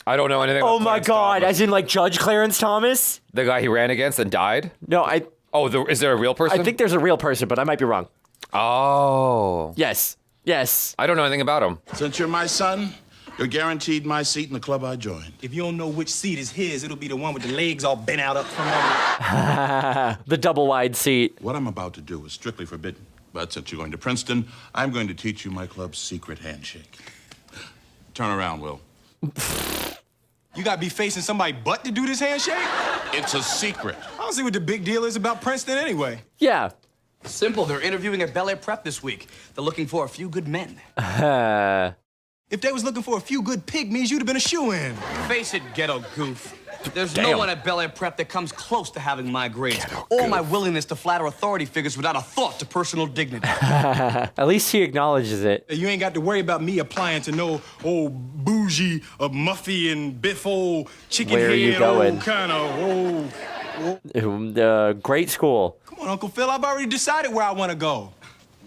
Speaker 3: I don't know anything about
Speaker 4: Oh my
Speaker 3: Clarence
Speaker 4: God,
Speaker 3: Thomas.
Speaker 4: as in like Judge Clarence Thomas?
Speaker 3: The guy he ran against and died?
Speaker 4: No,
Speaker 3: is there a real person?
Speaker 4: I think there's a real person, but I might be wrong.
Speaker 3: Oh.
Speaker 4: Yes.
Speaker 3: I don't know anything about him.
Speaker 6: Since you're my son, you're guaranteed my seat in the club I joined.
Speaker 2: If you don't know which seat is his, it'll be the one with the legs all bent out up from under.
Speaker 4: The double wide seat.
Speaker 6: What I'm about to do is strictly forbidden. But since you're going to Princeton, I'm going to teach you my club's secret handshake. Turn around, Will.
Speaker 2: You gotta be facing somebody's butt to do this handshake?
Speaker 6: It's a secret.
Speaker 2: I don't see what the big deal is about Princeton anyway.
Speaker 4: Yeah.
Speaker 13: Simple. They're interviewing at Bel-Air Prep this week. They're looking for a few good men.
Speaker 2: If they was looking for a few good pygmies, you'd have been a shoo-in.
Speaker 13: Face it, ghetto goof. There's no one at Bel-Air Prep that comes close to having my grades or my willingness to flatter authority figures without a thought to personal dignity.
Speaker 4: At least he acknowledges it.
Speaker 2: You ain't got to worry about me applying to no old bougie, Muffy and Biff old chicken
Speaker 4: Where are
Speaker 2: head,
Speaker 4: you going?
Speaker 2: old kind of
Speaker 4: Great school.
Speaker 2: Come on, Uncle Phil, I've already decided where I want to go.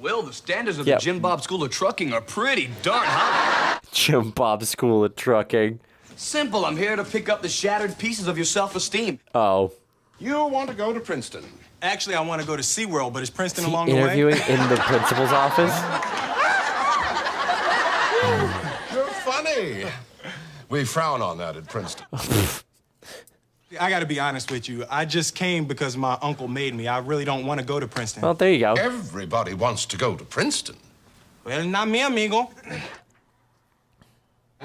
Speaker 13: Will, the standards of the Jim Bob School of Trucking are pretty darn high.
Speaker 4: Jim Bob School of Trucking.
Speaker 13: Simple, I'm here to pick up the shattered pieces of your self-esteem.
Speaker 4: Oh.
Speaker 6: You want to go to Princeton?
Speaker 2: Actually, I want to go to SeaWorld, but is Princeton along the way?
Speaker 4: Interviewing in the principal's office?
Speaker 6: You're funny. We frown on that at Princeton.
Speaker 2: I got to be honest with you. I just came because my uncle made me. I really don't want to go to Princeton.
Speaker 4: Well, there you go.
Speaker 6: Everybody wants to go to Princeton.
Speaker 2: Well, not me, amigo.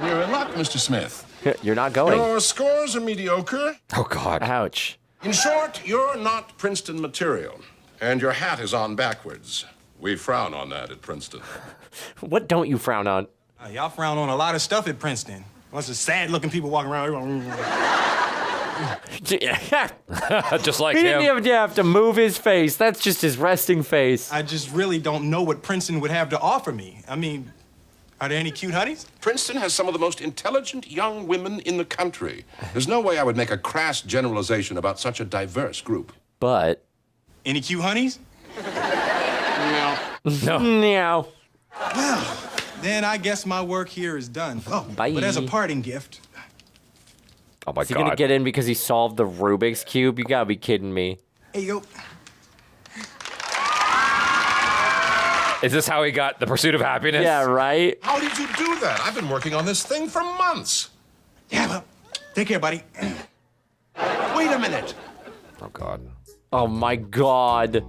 Speaker 6: You're in luck, Mr. Smith.
Speaker 4: You're not going.
Speaker 6: Your scores are mediocre.
Speaker 3: Oh, God.
Speaker 4: Ouch.
Speaker 6: In short, you're not Princeton material. And your hat is on backwards. We frown on that at Princeton.
Speaker 4: What don't you frown on?
Speaker 2: Y'all frown on a lot of stuff at Princeton. Lots of sad-looking people walking around.
Speaker 3: Just like
Speaker 4: he
Speaker 3: him.
Speaker 4: didn't even have to move his face. That's just his resting face.
Speaker 2: I just really don't know what Princeton would have to offer me. I mean, are there any cute honeys?
Speaker 6: Princeton has some of the most intelligent young women in the country. There's no way I would make a crass generalization about such a diverse group.
Speaker 4: But
Speaker 2: Any cute honeys?
Speaker 10: No.
Speaker 4: Meow.
Speaker 2: Well, then I guess my work here is done. Oh,
Speaker 4: Bye.
Speaker 2: but as a parting gift,
Speaker 3: Oh my
Speaker 4: Is he
Speaker 3: god.
Speaker 4: gonna get in because he solved the Rubik's Cube? You gotta be kidding me.
Speaker 2: here you go.
Speaker 3: Is this how he got the pursuit of happiness?
Speaker 4: Yeah, right?
Speaker 14: How did you do that? I've been working on this thing for months.
Speaker 2: Yeah, well, take care, buddy.
Speaker 14: Wait a minute.
Speaker 3: Oh god.
Speaker 4: Oh my god.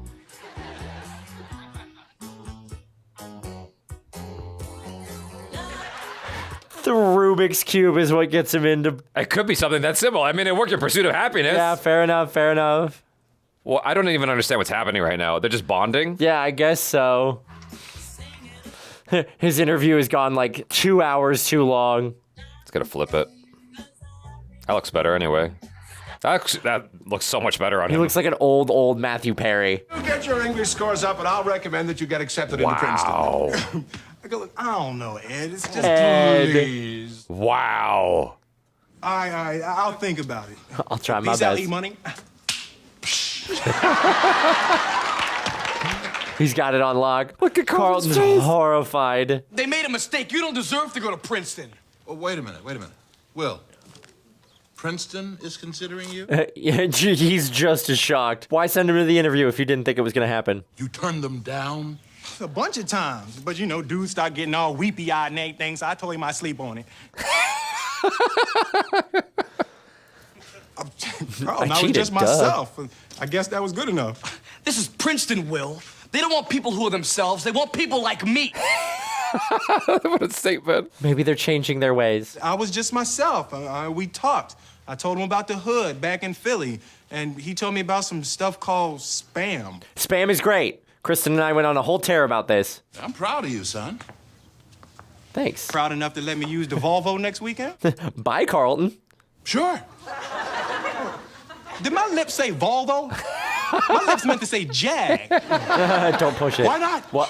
Speaker 4: The Rubik's Cube is what gets him into...
Speaker 3: It could be something that simple. I mean, it worked in pursuit of happiness.
Speaker 4: Yeah, fair enough, fair enough.
Speaker 3: Well, I don't even understand what's happening right now. They're just bonding?
Speaker 4: Yeah, I guess so. His interview has gone like 2 hours too long.
Speaker 3: It's gonna flip it. That looks better anyway. That looks so much better on
Speaker 4: He
Speaker 3: him.
Speaker 4: looks like an old Matthew Perry.
Speaker 14: You get your English scores up, and I'll recommend that you get accepted into Princeton.
Speaker 3: Wow.
Speaker 2: I don't know, Ed. It's just
Speaker 4: Ed.
Speaker 2: please.
Speaker 3: Wow.
Speaker 2: All right, I'll think about it.
Speaker 4: I'll try my
Speaker 2: Peace out,
Speaker 4: best.
Speaker 2: E-Money.
Speaker 4: He's got it on lock. Look at Carlton's horrified.
Speaker 8: They made a mistake. You don't deserve to go to Princeton.
Speaker 6: Oh, wait a minute. Will, Princeton is considering you?
Speaker 4: Yeah, he's just as shocked. Why send him to the interview if you didn't think it was gonna happen?
Speaker 6: You turned them down?
Speaker 2: A bunch of times. But, you know, dudes start getting all weepy-eyed and everything, so I told him I'd sleep on it. I was
Speaker 4: cheated,
Speaker 2: just
Speaker 4: duh.
Speaker 2: myself. I guess that was good enough.
Speaker 8: This is Princeton, Will. They don't want people who are themselves. They want people like me.
Speaker 3: What a statement.
Speaker 4: Maybe they're changing their ways.
Speaker 2: I was just myself. We talked. I told him about the hood back in Philly, and he told me about some stuff called spam.
Speaker 4: Spam is great. Kristen and I went on a whole tear about this.
Speaker 6: I'm proud of you, son.
Speaker 4: Thanks.
Speaker 2: Proud enough to let me use the Volvo next weekend?
Speaker 4: Bye, Carlton.
Speaker 6: Sure.
Speaker 2: Did my lips say Volvo? My lips meant to say Jag.
Speaker 4: Don't push it.
Speaker 2: Why not?
Speaker 4: Well,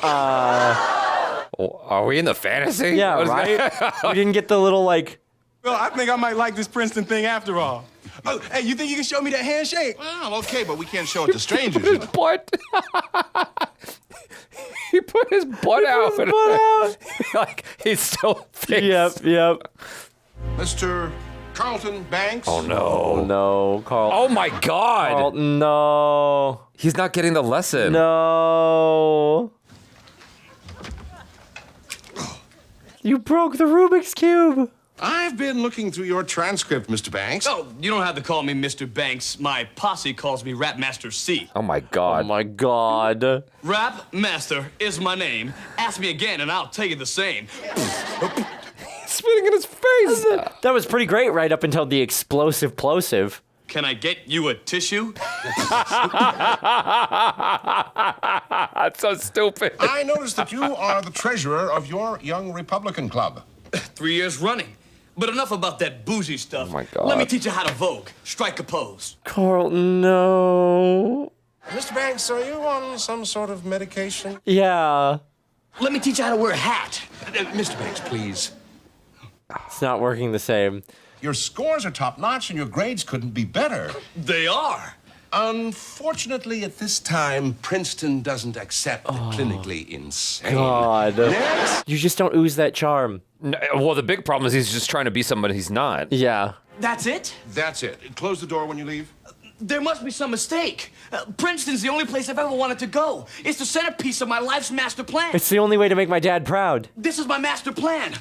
Speaker 3: Are we in the fantasy?
Speaker 4: yeah,
Speaker 3: What is
Speaker 4: right?
Speaker 3: that?
Speaker 4: We didn't get the little, like...
Speaker 2: Well, I think I might like this Princeton thing after all. Oh, hey, you think you can show me that handshake?
Speaker 6: Well, okay, but we can't show it to strangers. You know.
Speaker 3: Butt. He put his butt out.
Speaker 4: Butt out.
Speaker 3: Like, he's still thinks.
Speaker 4: Yep.
Speaker 14: Mr. Carlton Banks.
Speaker 3: Oh, no.
Speaker 4: Oh, no, Carlton.
Speaker 3: Oh, my God.
Speaker 4: Carlton, no.
Speaker 3: He's not getting the lesson.
Speaker 4: No. You broke the Rubik's Cube.
Speaker 14: I've been looking through your transcript, Mr. Banks.
Speaker 13: Oh, you don't have to call me Mr. Banks. My posse calls me Rap Master C.
Speaker 3: Oh, my God.
Speaker 4: Oh, my God.
Speaker 13: Rap Master is my name. Ask me again and I'll tell you the same.
Speaker 3: Spitting in his face.
Speaker 4: That was pretty great right up until the explosive plosive.
Speaker 13: Can I get you a tissue?
Speaker 3: That's so stupid.
Speaker 14: I noticed that you are the treasurer of your Young Republican Club.
Speaker 13: 3 years running. But enough about that bougie stuff.
Speaker 3: Oh, my God.
Speaker 13: Let me teach you how to vogue. Strike a pose.
Speaker 4: Carlton, no.
Speaker 14: Mr. Banks, are you on some sort of medication?
Speaker 4: Yeah.
Speaker 13: Let me teach you how to wear a hat.
Speaker 14: Mr. Banks, please.
Speaker 4: It's not working the same.
Speaker 14: Your scores are top-notch and your grades couldn't be better.
Speaker 13: They are.
Speaker 14: Unfortunately, at this time, Princeton doesn't accept the clinically insane.
Speaker 4: God.
Speaker 14: Next.
Speaker 4: You just don't ooze that charm.
Speaker 3: No, well, the big problem is he's just trying to be somebody he's not.
Speaker 4: Yeah.
Speaker 13: That's it?
Speaker 14: That's it. Close the door when you leave.
Speaker 13: There must be some mistake. Princeton's the only place I've ever wanted to go. It's the centerpiece of my life's master plan.
Speaker 4: It's the only way to make my dad proud.
Speaker 13: This is my master plan.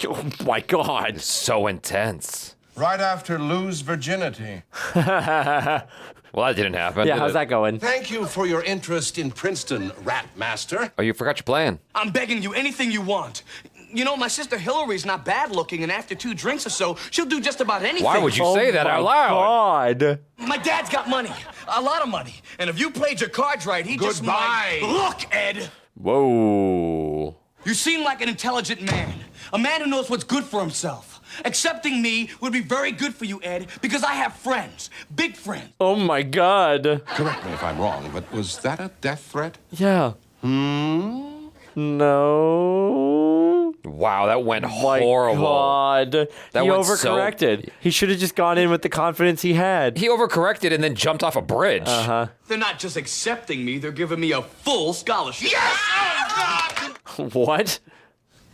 Speaker 4: Oh, my God.
Speaker 3: It's so intense.
Speaker 14: Right after lose virginity.
Speaker 3: Well, that didn't happen.
Speaker 4: Yeah,
Speaker 3: did
Speaker 4: how's
Speaker 3: it?
Speaker 4: that going?
Speaker 14: Thank you for your interest in Princeton, Rat Master.
Speaker 3: Oh, you forgot your plan.
Speaker 13: I'm begging you anything you want. You know, my sister Hilary's not bad looking, and after 2 drinks or so, she'll do just about anything.
Speaker 3: Why would you say that out loud?
Speaker 4: God.
Speaker 13: My dad's got money. A lot of money. And if you played your cards right, he just might... Look, Ed!
Speaker 3: Whoa.
Speaker 13: You seem like an intelligent man. A man who knows what's good for himself. Accepting me would be very good for you, Ed, because I have friends. Big friends.
Speaker 4: Oh, my God.
Speaker 14: Correct me if I'm wrong, but was that a death threat?
Speaker 4: Yeah.
Speaker 14: Hmm?
Speaker 4: No.
Speaker 3: Wow, that went horrible.
Speaker 4: God.
Speaker 3: That
Speaker 4: He
Speaker 3: went
Speaker 4: overcorrected. He should have just gone in with the confidence he had.
Speaker 3: He overcorrected and then jumped off a bridge.
Speaker 13: They're not just accepting me, they're giving me a full scholarship.
Speaker 5: Yes! Oh, God!
Speaker 4: What?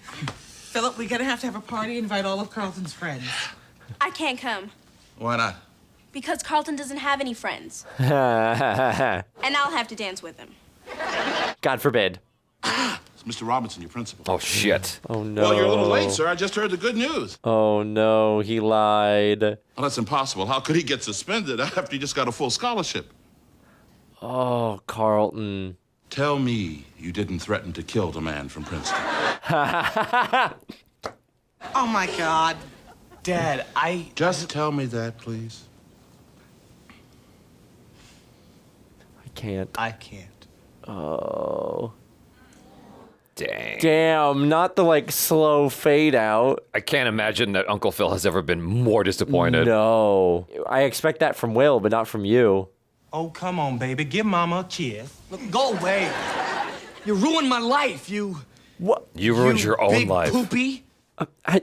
Speaker 5: Philip, we're gonna have to have a party, invite all of Carlton's friends.
Speaker 7: I can't come
Speaker 6: Why not?
Speaker 7: because Carlton doesn't have any friends.
Speaker 4: God
Speaker 7: And I'll have to dance with him.
Speaker 4: forbid.
Speaker 6: It's Mr. Robinson, your principal.
Speaker 3: Oh, shit.
Speaker 4: Oh, no.
Speaker 6: Well, you're a little late, sir. I just heard the good news.
Speaker 4: Oh, no. He lied.
Speaker 6: Well, that's impossible. How could he get suspended after he just got a full scholarship?
Speaker 4: Oh, Carlton.
Speaker 6: Tell me you didn't threaten to kill the man from Princeton.
Speaker 5: Oh, my God.
Speaker 13: Dad,
Speaker 6: Just tell me that, please.
Speaker 4: I can't.
Speaker 13: I can't.
Speaker 4: Oh.
Speaker 3: Dang.
Speaker 4: Damn, not the, like, slow fade out.
Speaker 3: I can't imagine that Uncle Phil has ever been more disappointed.
Speaker 4: No. I expect that from Will, but not from you.
Speaker 2: Oh, come on, baby. Give Mama a kiss.
Speaker 13: Look, go away. You ruined my life, you...
Speaker 4: What?
Speaker 3: You ruined your own
Speaker 13: big
Speaker 3: life.
Speaker 13: poopy.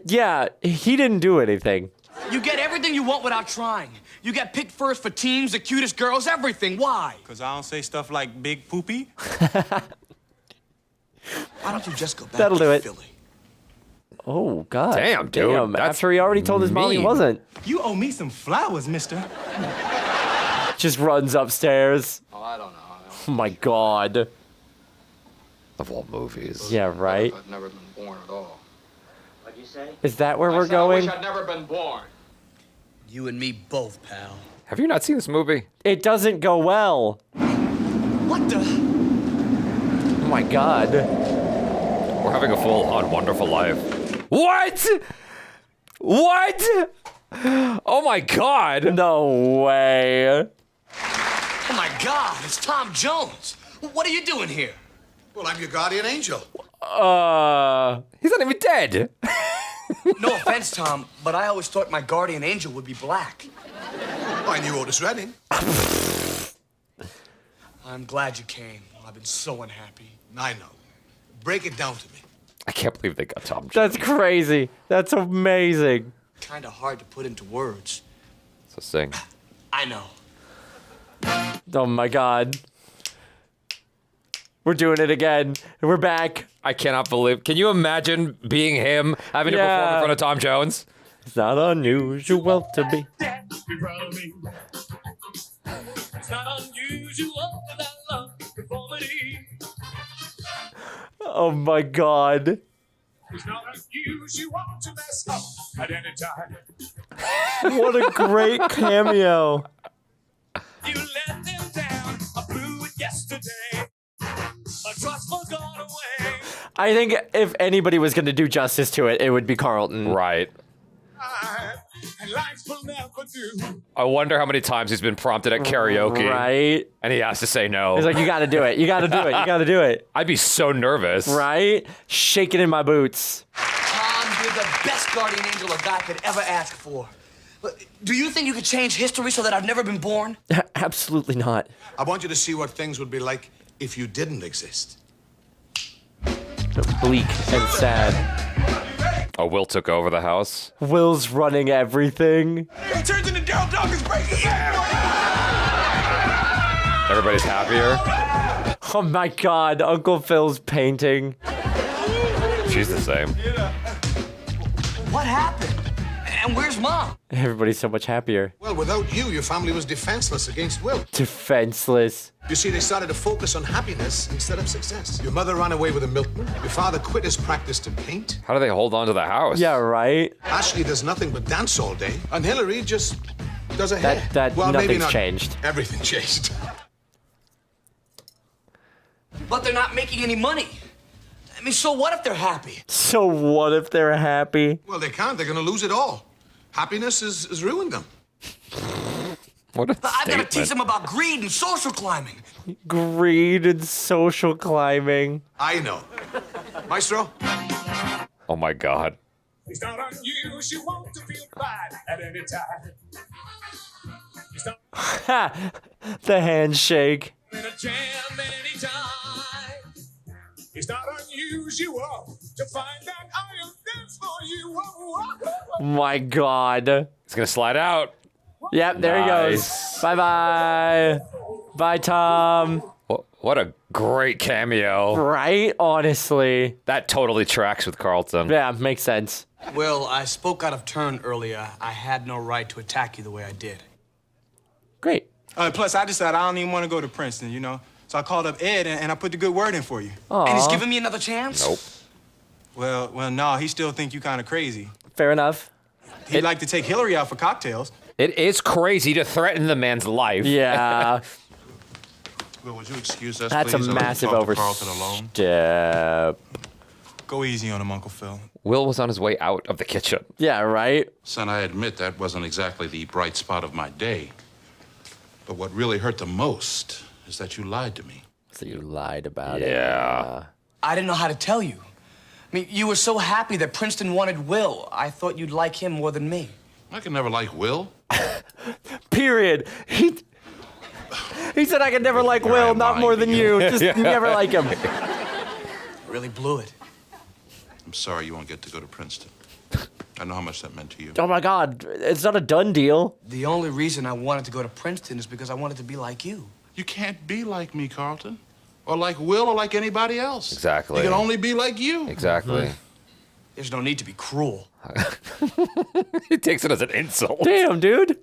Speaker 4: Yeah, he didn't do anything.
Speaker 13: You get everything you want without trying. You get picked first for teams, the cutest girls, everything. Why?
Speaker 2: Because I don't say stuff like big poopy.
Speaker 13: Why don't you just go back
Speaker 4: That'll
Speaker 13: to
Speaker 4: do it.
Speaker 13: Philly?
Speaker 4: Oh, God.
Speaker 3: Damn, dude.
Speaker 4: Damn,
Speaker 3: That's
Speaker 4: after he already told his mom he
Speaker 3: mean.
Speaker 4: wasn't.
Speaker 2: You owe me some flowers, mister.
Speaker 4: Just runs upstairs.
Speaker 13: Oh, I don't know.
Speaker 4: Oh, my God.
Speaker 3: Of all movies.
Speaker 4: Yeah, right?
Speaker 13: I've never been born at all.
Speaker 15: What'd you say?
Speaker 4: Is that where we're going?
Speaker 13: I'd never been born. You and me both, pal.
Speaker 3: Have you not seen this movie?
Speaker 4: It doesn't go well.
Speaker 13: What the?
Speaker 4: Oh, my God.
Speaker 3: We're having a full-on wonderful life. What? What? Oh, my God.
Speaker 4: No way.
Speaker 13: Oh my God, it's Tom Jones. What are you doing here?
Speaker 14: Well, I'm your guardian angel.
Speaker 3: He's not even dead.
Speaker 13: No offense, Tom, but I always thought my guardian angel would be black.
Speaker 14: I knew Otis Redding.
Speaker 13: I'm glad you came. I've been so unhappy.
Speaker 14: I know. Break it down to me.
Speaker 3: I can't believe they got Tom Jones.
Speaker 4: That's crazy. That's amazing.
Speaker 13: Kind of hard to put into words.
Speaker 3: So sing.
Speaker 13: I know.
Speaker 4: Oh, my God. We're doing it again. We're back.
Speaker 3: I cannot believe. Can you imagine being him, having to perform in front of Tom Jones?
Speaker 4: It's not unusual to be.
Speaker 16: It's not unusual that I love conformity.
Speaker 4: Oh, my God.
Speaker 16: It's not unusual to mess up at any time.
Speaker 4: What a great cameo.
Speaker 16: You let them down. I blew it yesterday. My trust was gone away.
Speaker 4: I think if anybody was going to do justice to it, it would be Carlton.
Speaker 3: Right.
Speaker 16: And life will never do.
Speaker 3: I wonder how many times he's been prompted at karaoke.
Speaker 4: Right.
Speaker 3: And he has to say no.
Speaker 4: He's like, you got to do it. You got to do it. You got to do it.
Speaker 3: I'd be so nervous.
Speaker 4: Right? Shaking in my boots.
Speaker 13: Tom, you're the best guardian angel a guy could ever ask for. Do you think you could change history so that I've never been born?
Speaker 4: Absolutely not.
Speaker 14: I want you to see what things would be like if you didn't exist.
Speaker 4: Bleak and sad.
Speaker 3: Oh, Will took over the house.
Speaker 4: Will's running everything.
Speaker 2: He turns into Daryl Dawkins breaking.
Speaker 3: Everybody's happier.
Speaker 4: Oh my God, Uncle Phil's painting.
Speaker 3: She's the same.
Speaker 13: What happened? And where's Mom?
Speaker 4: Everybody's so much happier.
Speaker 14: Well, without you, your family was defenseless against Will.
Speaker 4: Defenseless.
Speaker 14: You see, they started to focus on happiness instead of success. Your mother ran away with a milkman. Your father quit his practice to paint.
Speaker 3: How do they hold on to the house?
Speaker 4: Yeah, right?
Speaker 14: Ashley does nothing but dance all day. And Hilary just does her hair.
Speaker 4: Well,
Speaker 14: maybe
Speaker 4: nothing's
Speaker 14: not.
Speaker 4: changed.
Speaker 14: Everything changed.
Speaker 13: But they're not making any money. I mean, so what if they're happy?
Speaker 4: So what if they're happy?
Speaker 14: Well, they can't. They're going to lose it all. Happiness has ruined them.
Speaker 3: What a
Speaker 13: I've got to teach them about greed and social climbing.
Speaker 4: Greed and social climbing.
Speaker 14: I know. Maestro?
Speaker 3: Oh my God.
Speaker 16: It's not unusual to feel bad at any time. It's not
Speaker 4: Ha! The handshake.
Speaker 16: in a jam any time. It's not unusual to find that I'll dance for you.
Speaker 4: My God.
Speaker 3: It's gonna slide out.
Speaker 4: Yep, there he goes. Bye-bye. Bye, Tom.
Speaker 3: What a great cameo.
Speaker 4: Right? Honestly.
Speaker 3: That totally tracks with Carlton.
Speaker 4: Yeah, makes sense.
Speaker 8: Will, I spoke out of turn earlier. I had no right to attack you the way I did.
Speaker 4: Great.
Speaker 2: Plus, I decided I don't even want to go to Princeton, you know? So I called up Ed and I put the good word in for you.
Speaker 4: Aww.
Speaker 8: And he's giving me another chance?
Speaker 3: Nope.
Speaker 2: Well, no, he still think you kind of crazy.
Speaker 4: Fair enough.
Speaker 2: He'd like to take Hilary out for cocktails.
Speaker 3: It is crazy to threaten the man's life.
Speaker 4: Yeah.
Speaker 6: Will, would you excuse us,
Speaker 4: That's
Speaker 6: please?
Speaker 4: a
Speaker 6: I'd like to
Speaker 4: massive
Speaker 6: talk to Carlton alone.
Speaker 4: overstep.
Speaker 2: Go easy on him, Uncle Phil.
Speaker 3: Will was on his way out of the kitchen.
Speaker 4: Yeah, right?
Speaker 6: Son, I admit that wasn't exactly the bright spot of my day. But what really hurt the most is that you lied to me.
Speaker 4: So you lied about it.
Speaker 3: Yeah.
Speaker 8: I didn't know how to tell you. I mean, you were so happy that Princeton wanted Will. I thought you'd like him more than me.
Speaker 6: I can never like Will.
Speaker 4: Period. He said I could never like Will, not more than you. Just never like him.
Speaker 8: Really blew it.
Speaker 6: I'm sorry you won't get to go to Princeton. I know how much that meant to you.
Speaker 4: Oh my God, it's not a done deal.
Speaker 8: The only reason I wanted to go to Princeton is because I wanted to be like you.
Speaker 6: You can't be like me, Carlton. Or like Will or like anybody else.
Speaker 3: Exactly.
Speaker 6: You can only be like you.
Speaker 3: Exactly.
Speaker 8: There's no need to be cruel.
Speaker 3: He takes it as an insult.
Speaker 4: Damn, dude.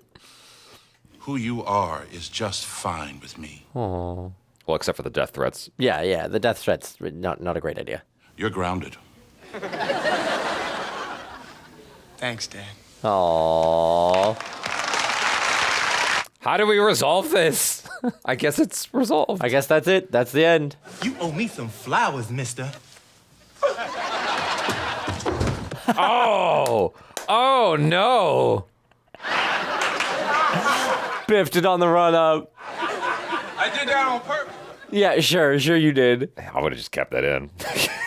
Speaker 6: Who you are is just fine with me.
Speaker 4: Oh.
Speaker 3: Well, except for the death threats.
Speaker 4: Yeah, the death threats, not a great idea.
Speaker 6: You're grounded.
Speaker 8: Thanks, Dad.
Speaker 4: Aww.
Speaker 3: How do we resolve this? I guess it's resolved.
Speaker 4: I guess that's it. That's the end.
Speaker 2: You owe me some flowers, mister.
Speaker 3: Oh no.
Speaker 4: Biffed it on the run up.
Speaker 2: I did that on purpose.
Speaker 4: Yeah, sure you did.
Speaker 3: I would have just kept that in.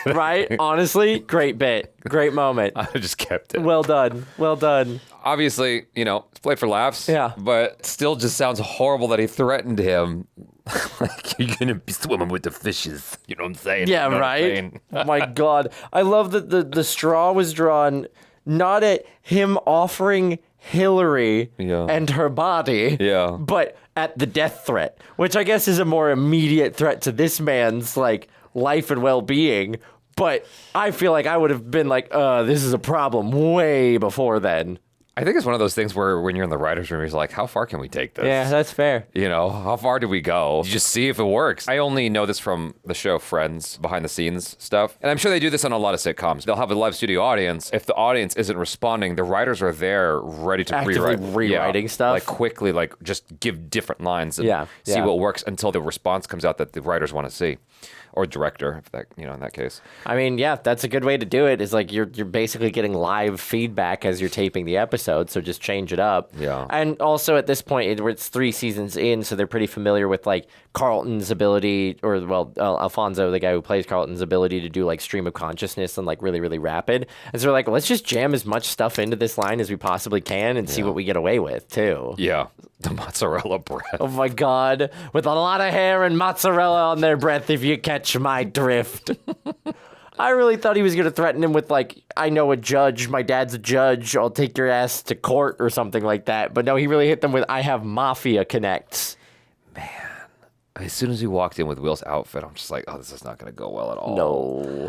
Speaker 4: Right? Honestly, great bit. Great moment.
Speaker 3: I just kept it.
Speaker 4: Well done. Well done.
Speaker 3: Obviously, it's played for laughs.
Speaker 4: Yeah.
Speaker 3: But still just sounds horrible that he threatened him. Like, you're going to be swimming with the fishes. You know what I'm saying?
Speaker 4: Yeah,
Speaker 3: You know what I'm
Speaker 4: right?
Speaker 3: saying?
Speaker 4: Oh my God. I love that the straw was drawn not at him offering Hilary and her body, but at the death threat, which I guess is a more immediate threat to this man's life and well-being. But I feel like I would have been like, this is a problem way before then.
Speaker 3: I think it's one of those things where when you're in the writer's room, you're like, how far can we take this?
Speaker 4: Yeah, that's fair.
Speaker 3: How far do we go? You just see if it works. I only know this from the show Friends, behind the scenes stuff. And I'm sure they do this on a lot of sitcoms. They'll have a live studio audience. If the audience isn't responding, the writers are there ready to
Speaker 4: Actively rewriting stuff.
Speaker 3: Like quickly, just give different lines and see
Speaker 4: yeah.
Speaker 3: what works until the response comes out that the writers want to see. Or director, if that in that case.
Speaker 4: I mean, yeah, that's a good way to do it. Is you're basically getting live feedback as you're taping the episode, so just change it up.
Speaker 3: Yeah.
Speaker 4: And also at this point, it's 3 seasons in, so they're pretty familiar with Carlton's ability, or Alfonso, the guy who plays Carlton's ability to do stream of consciousness and really, really rapid. And so they're let's just jam as much stuff into this line as we possibly can and see what we get away with too.
Speaker 3: Yeah. The mozzarella breath.
Speaker 4: Oh my God. With a lot of hair and mozzarella on their breath, if you catch my drift. I really thought he was going to threaten him with I know a judge, my dad's a judge, I'll take your ass to court or something like that. But no, he really hit them with, I have mafia connects.
Speaker 3: Man. As soon as he walked in with Will's outfit, I'm just like, oh, this is not going to go well at all.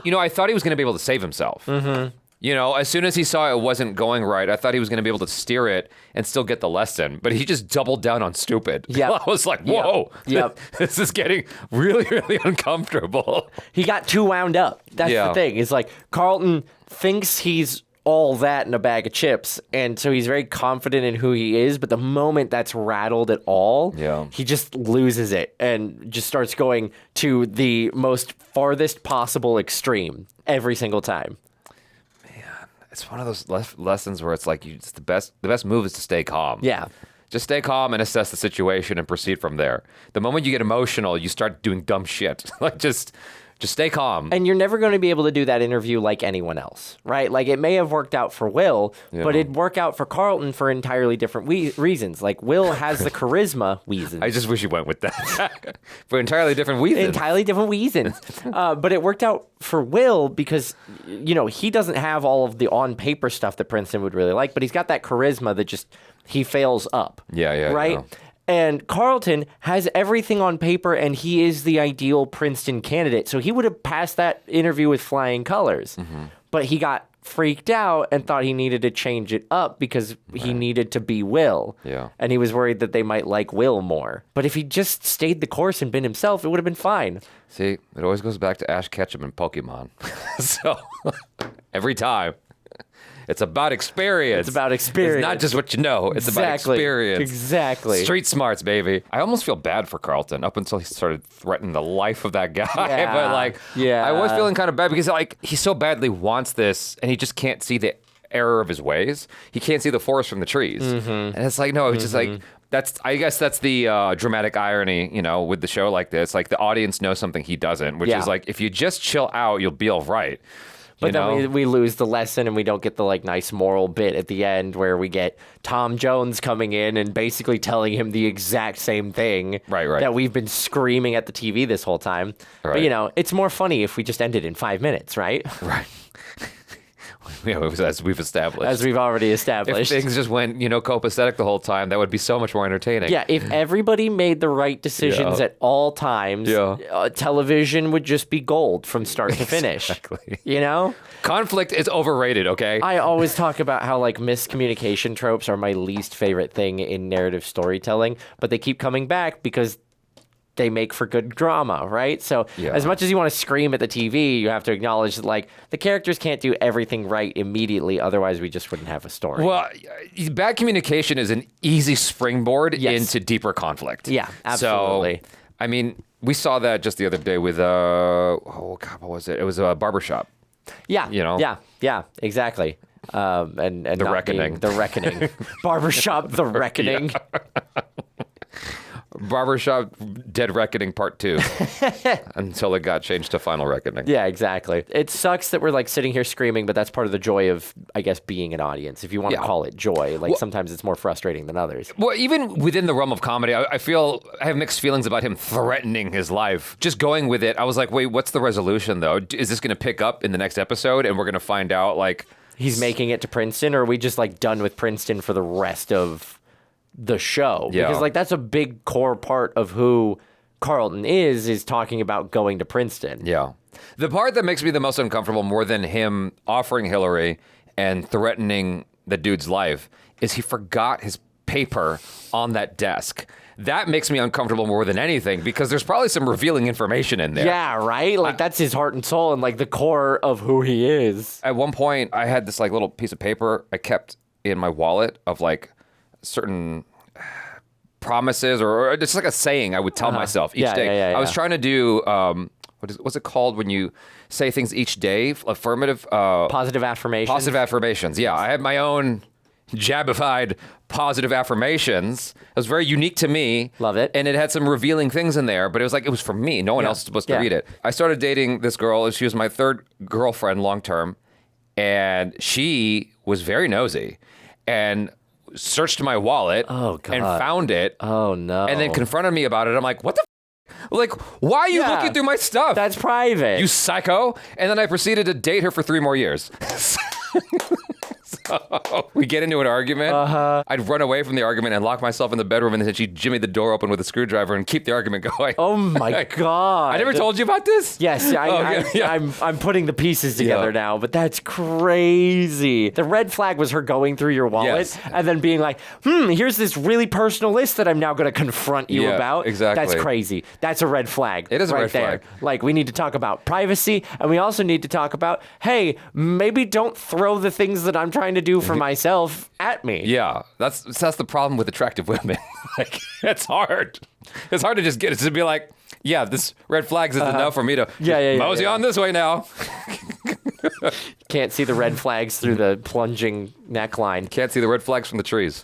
Speaker 4: No.
Speaker 3: I thought he was going to be able to save himself.
Speaker 4: Mm-hmm.
Speaker 3: As soon as he saw it wasn't going right, I thought he was going to be able to steer it and still get the lesson. But he just doubled down on stupid.
Speaker 4: Yeah.
Speaker 3: I was like, whoa.
Speaker 4: Yep.
Speaker 3: This is getting really, really uncomfortable.
Speaker 4: He got too wound up. That's the thing. It's Carlton thinks he's all that in a bag of chips. And so he's very confident in who he is. But the moment that's rattled at all, he just loses it and just starts going to the most farthest possible extreme every single time.
Speaker 3: It's one of those lessons where it's it's the best move is to stay calm.
Speaker 4: Yeah.
Speaker 3: Just stay calm and assess the situation and proceed from there. The moment you get emotional, you start doing dumb shit. Just stay calm.
Speaker 4: And you're never going to be able to do that interview like anyone else, right? Like, it may have worked out for Will, but it'd work out for Carlton for entirely different reasons. Like, Will has the charisma reasons.
Speaker 3: I just wish you went with that. For entirely different reasons.
Speaker 4: Entirely different reasons. But it worked out for Will because, you know, he doesn't have all of the on-paper stuff that Princeton would really like, but he's got that charisma that just, he fails up.
Speaker 3: Yeah.
Speaker 4: Right?
Speaker 3: Yeah.
Speaker 4: And Carlton has everything on paper, and he is the ideal Princeton candidate. So he would have passed that interview with flying colors. But he got freaked out and thought he needed to change it up because he needed to be Will.
Speaker 3: Yeah.
Speaker 4: And he was worried that they might like Will more. But if he just stayed the course and been himself, it would have been fine.
Speaker 3: See, it always goes back to Ash Ketchum and Pokemon. So, every time. It's about experience.
Speaker 4: It's about experience.
Speaker 3: It's not just what you know. It's about experience.
Speaker 4: Exactly.
Speaker 3: Street smarts, baby. I almost feel bad for Carlton up until he started threatening the life of that guy.
Speaker 4: Yeah.
Speaker 3: But like, I was feeling kind of bad because like he so badly wants this and he just can't see the error of his ways. He can't see the forest from the trees. And it's like, no, it's just like, I guess that's the dramatic irony, you know, with the show like this. Like the audience knows something he doesn't, which is like, if you just chill out, you'll be all right.
Speaker 4: But then we lose the lesson and we don't get the like nice moral bit at the end where we get Tom Jones coming in and basically telling him the exact same thing that we've been screaming at the TV this whole time. But, you know, it's more funny if we just ended in 5 minutes, right?
Speaker 3: Right. As we've established.
Speaker 4: As we've already established.
Speaker 3: If things just went, you know, copacetic the whole time, that would be so much more entertaining.
Speaker 4: Yeah, if everybody made the right decisions at all times, television would just be gold from start to finish.
Speaker 3: Exactly.
Speaker 4: You know?
Speaker 3: Conflict is overrated, okay?
Speaker 4: I always talk about how, like, miscommunication tropes are my least favorite thing in narrative storytelling, but they keep coming back because they make for good drama, right? So as much as you want to scream at the TV, you have to acknowledge that, like, the characters can't do everything right immediately. Otherwise, we just wouldn't have a story.
Speaker 3: Well, bad communication is an easy springboard into deeper conflict.
Speaker 4: Yeah, absolutely.
Speaker 3: So, I mean, we saw that just the other day with, what was it? It was a barbershop.
Speaker 4: Yeah.
Speaker 3: You know?
Speaker 4: Yeah, exactly. And
Speaker 3: The Reckoning.
Speaker 4: The Reckoning. Barbershop, The Reckoning.
Speaker 3: Barbershop Dead Reckoning Part 2 until it got changed to Final Reckoning.
Speaker 4: Yeah, exactly. It sucks that we're like sitting here screaming, but that's part of the joy of, I guess, being an audience, if you want to call it joy. Like sometimes it's more frustrating than others.
Speaker 3: Well, even within the realm of comedy, I have mixed feelings about him threatening his life. Just going with it, I was like, wait, what's the resolution though? Is this going to pick up in the next episode and we're going to find out like...
Speaker 4: He's making it to Princeton, or are we just like done with Princeton for the rest of the show? Because like that's a big core part of who Carlton is talking about going to Princeton.
Speaker 3: Yeah. The part that makes me the most uncomfortable more than him offering Hilary and threatening the dude's life is he forgot his paper on that desk. That makes me uncomfortable more than anything because there's probably some revealing information in there.
Speaker 4: Yeah, right? Like that's his heart and soul and like the core of who he is.
Speaker 3: At one point, I had this like little piece of paper I kept in my wallet of like certain promises or just like a saying I would tell myself each day. I was trying to do, what's it called when you say things each day? Affirmative?
Speaker 4: Positive affirmations.
Speaker 3: Positive affirmations, yeah. I had my own Jabified positive affirmations. It was very unique to me.
Speaker 4: Love it.
Speaker 3: And it had some revealing things in there, but it was like, it was for me. No one else was supposed to read it. I started dating this girl. She was my third girlfriend long term. And she was very nosy and searched my wallet and found it.
Speaker 4: Oh, no.
Speaker 3: And then confronted me about it. I'm like, what the like, why are you looking through my stuff?
Speaker 4: That's private.
Speaker 3: You psycho. And then I proceeded to date her for 3 more years. So we get into an argument. I'd run away from the argument and lock myself in the bedroom, and then she'd jimmy the door open with a screwdriver and keep the argument going.
Speaker 4: Oh my God.
Speaker 3: I never told you about this?
Speaker 4: Yes, I'm putting the pieces together now, but that's crazy. The red flag was her going through your wallet and then being like, here's this really personal list that I'm now going to confront you about.
Speaker 3: Exactly.
Speaker 4: That's crazy. That's a red flag.
Speaker 3: It is
Speaker 4: right
Speaker 3: a red
Speaker 4: there.
Speaker 3: flag.
Speaker 4: Like, we need to talk about privacy, and we also need to talk about, hey, maybe don't throw the things that I'm trying to do for myself at me.
Speaker 3: Yeah, that's the problem with attractive women. Like, it's hard. It's hard to just get it to be like, yeah, this red flags is enough for me to mosey on this way now.
Speaker 4: Can't see the red flags through the plunging neckline.
Speaker 3: Can't see the red flags from the trees.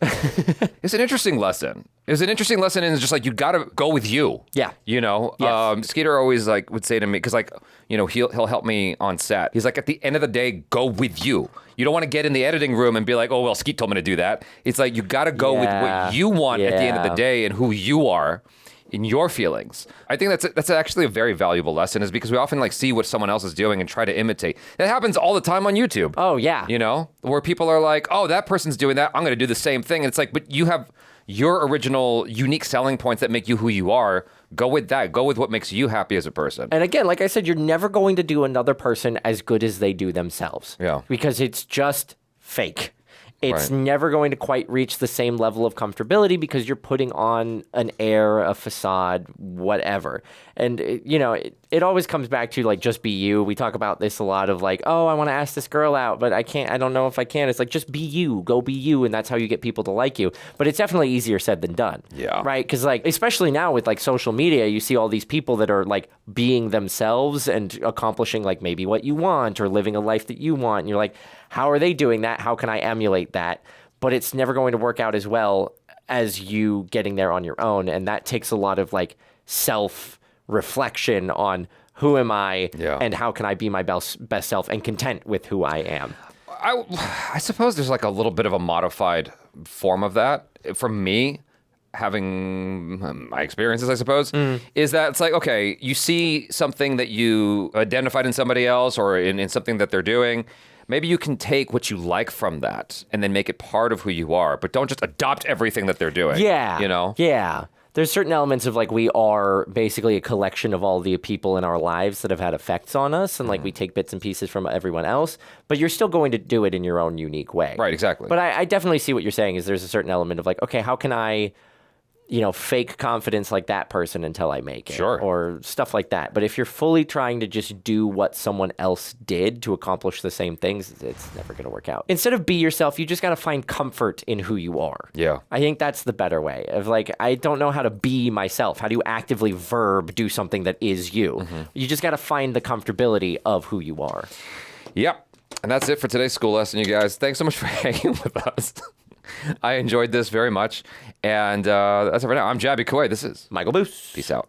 Speaker 3: It's an interesting lesson. It's an interesting lesson, and it's just like you got to go with you.
Speaker 4: Yeah.
Speaker 3: You know,
Speaker 4: Yes.
Speaker 3: Skeeter always like would say to me, because like, you know, he'll help me on set. He's like, at the end of the day, go with you. You don't want to get in the editing room and be like, oh well, Skeet told me to do that. It's like you got to go with what you want at the end of the day and who you are. In your feelings. I think that's actually a very valuable lesson, is because we often like see what someone else is doing and try to imitate. That happens all the time on YouTube.
Speaker 4: Oh yeah.
Speaker 3: You know, where people are like, oh, that person's doing that, I'm going to do the same thing. And it's like, but you have your original unique selling points that make you who you are. Go with that. Go with what makes you happy as a person.
Speaker 4: And again, like I said, you're never going to do another person as good as they do themselves.
Speaker 3: Yeah.
Speaker 4: Because it's just fake. It's
Speaker 3: Right.
Speaker 4: never going to quite reach the same level of comfortability because you're putting on an air, a facade, whatever. And, it always comes back to, like, just be you. We talk about this a lot of, like, oh, I want to ask this girl out, but I don't know if I can. It's like, just be you. Go be you, and that's how you get people to like you. But it's definitely easier said than done.
Speaker 3: Yeah.
Speaker 4: Right? Because, like, especially now with, like, social media, you see all these people that are, like, being themselves and accomplishing, like, maybe what you want or living a life that you want. And you're like, how are they doing that? How can I emulate that? But it's never going to work out as well as you getting there on your own. And that takes a lot of like self-reflection on who am I and how can I be my best self and content with who I am.
Speaker 3: I suppose there's like a little bit of a modified form of that. For me, having my experiences, I suppose, is that it's like, okay, you see something that you identified in somebody else or in something that they're doing. Maybe you can take what you like from that and then make it part of who you are, but don't just adopt everything that they're doing.
Speaker 4: Yeah.
Speaker 3: You know?
Speaker 4: Yeah. There's certain elements of like we are basically a collection of all the people in our lives that have had effects on us, and like we take bits and pieces from everyone else, but you're still going to do it in your own unique way.
Speaker 3: Right, exactly.
Speaker 4: But I definitely see what you're saying is there's a certain element of like, okay, how can I fake confidence like that person until I make it.
Speaker 3: Sure.
Speaker 4: Or stuff like that. But if you're fully trying to just do what someone else did to accomplish the same things, it's never going to work out. Instead of be yourself, you just got to find comfort in who you are.
Speaker 3: Yeah.
Speaker 4: I think that's the better way of like, I don't know how to be myself. How do you actively do something that is you?
Speaker 3: Mm-hmm.
Speaker 4: You just got to find the comfortability of who you are.
Speaker 3: Yep. And that's it for today's school lesson, you guys. Thanks so much for hanging with us. I enjoyed this very much. And that's it for now. I'm Jaby Koay. This is
Speaker 4: Michael Boos.
Speaker 3: Peace out.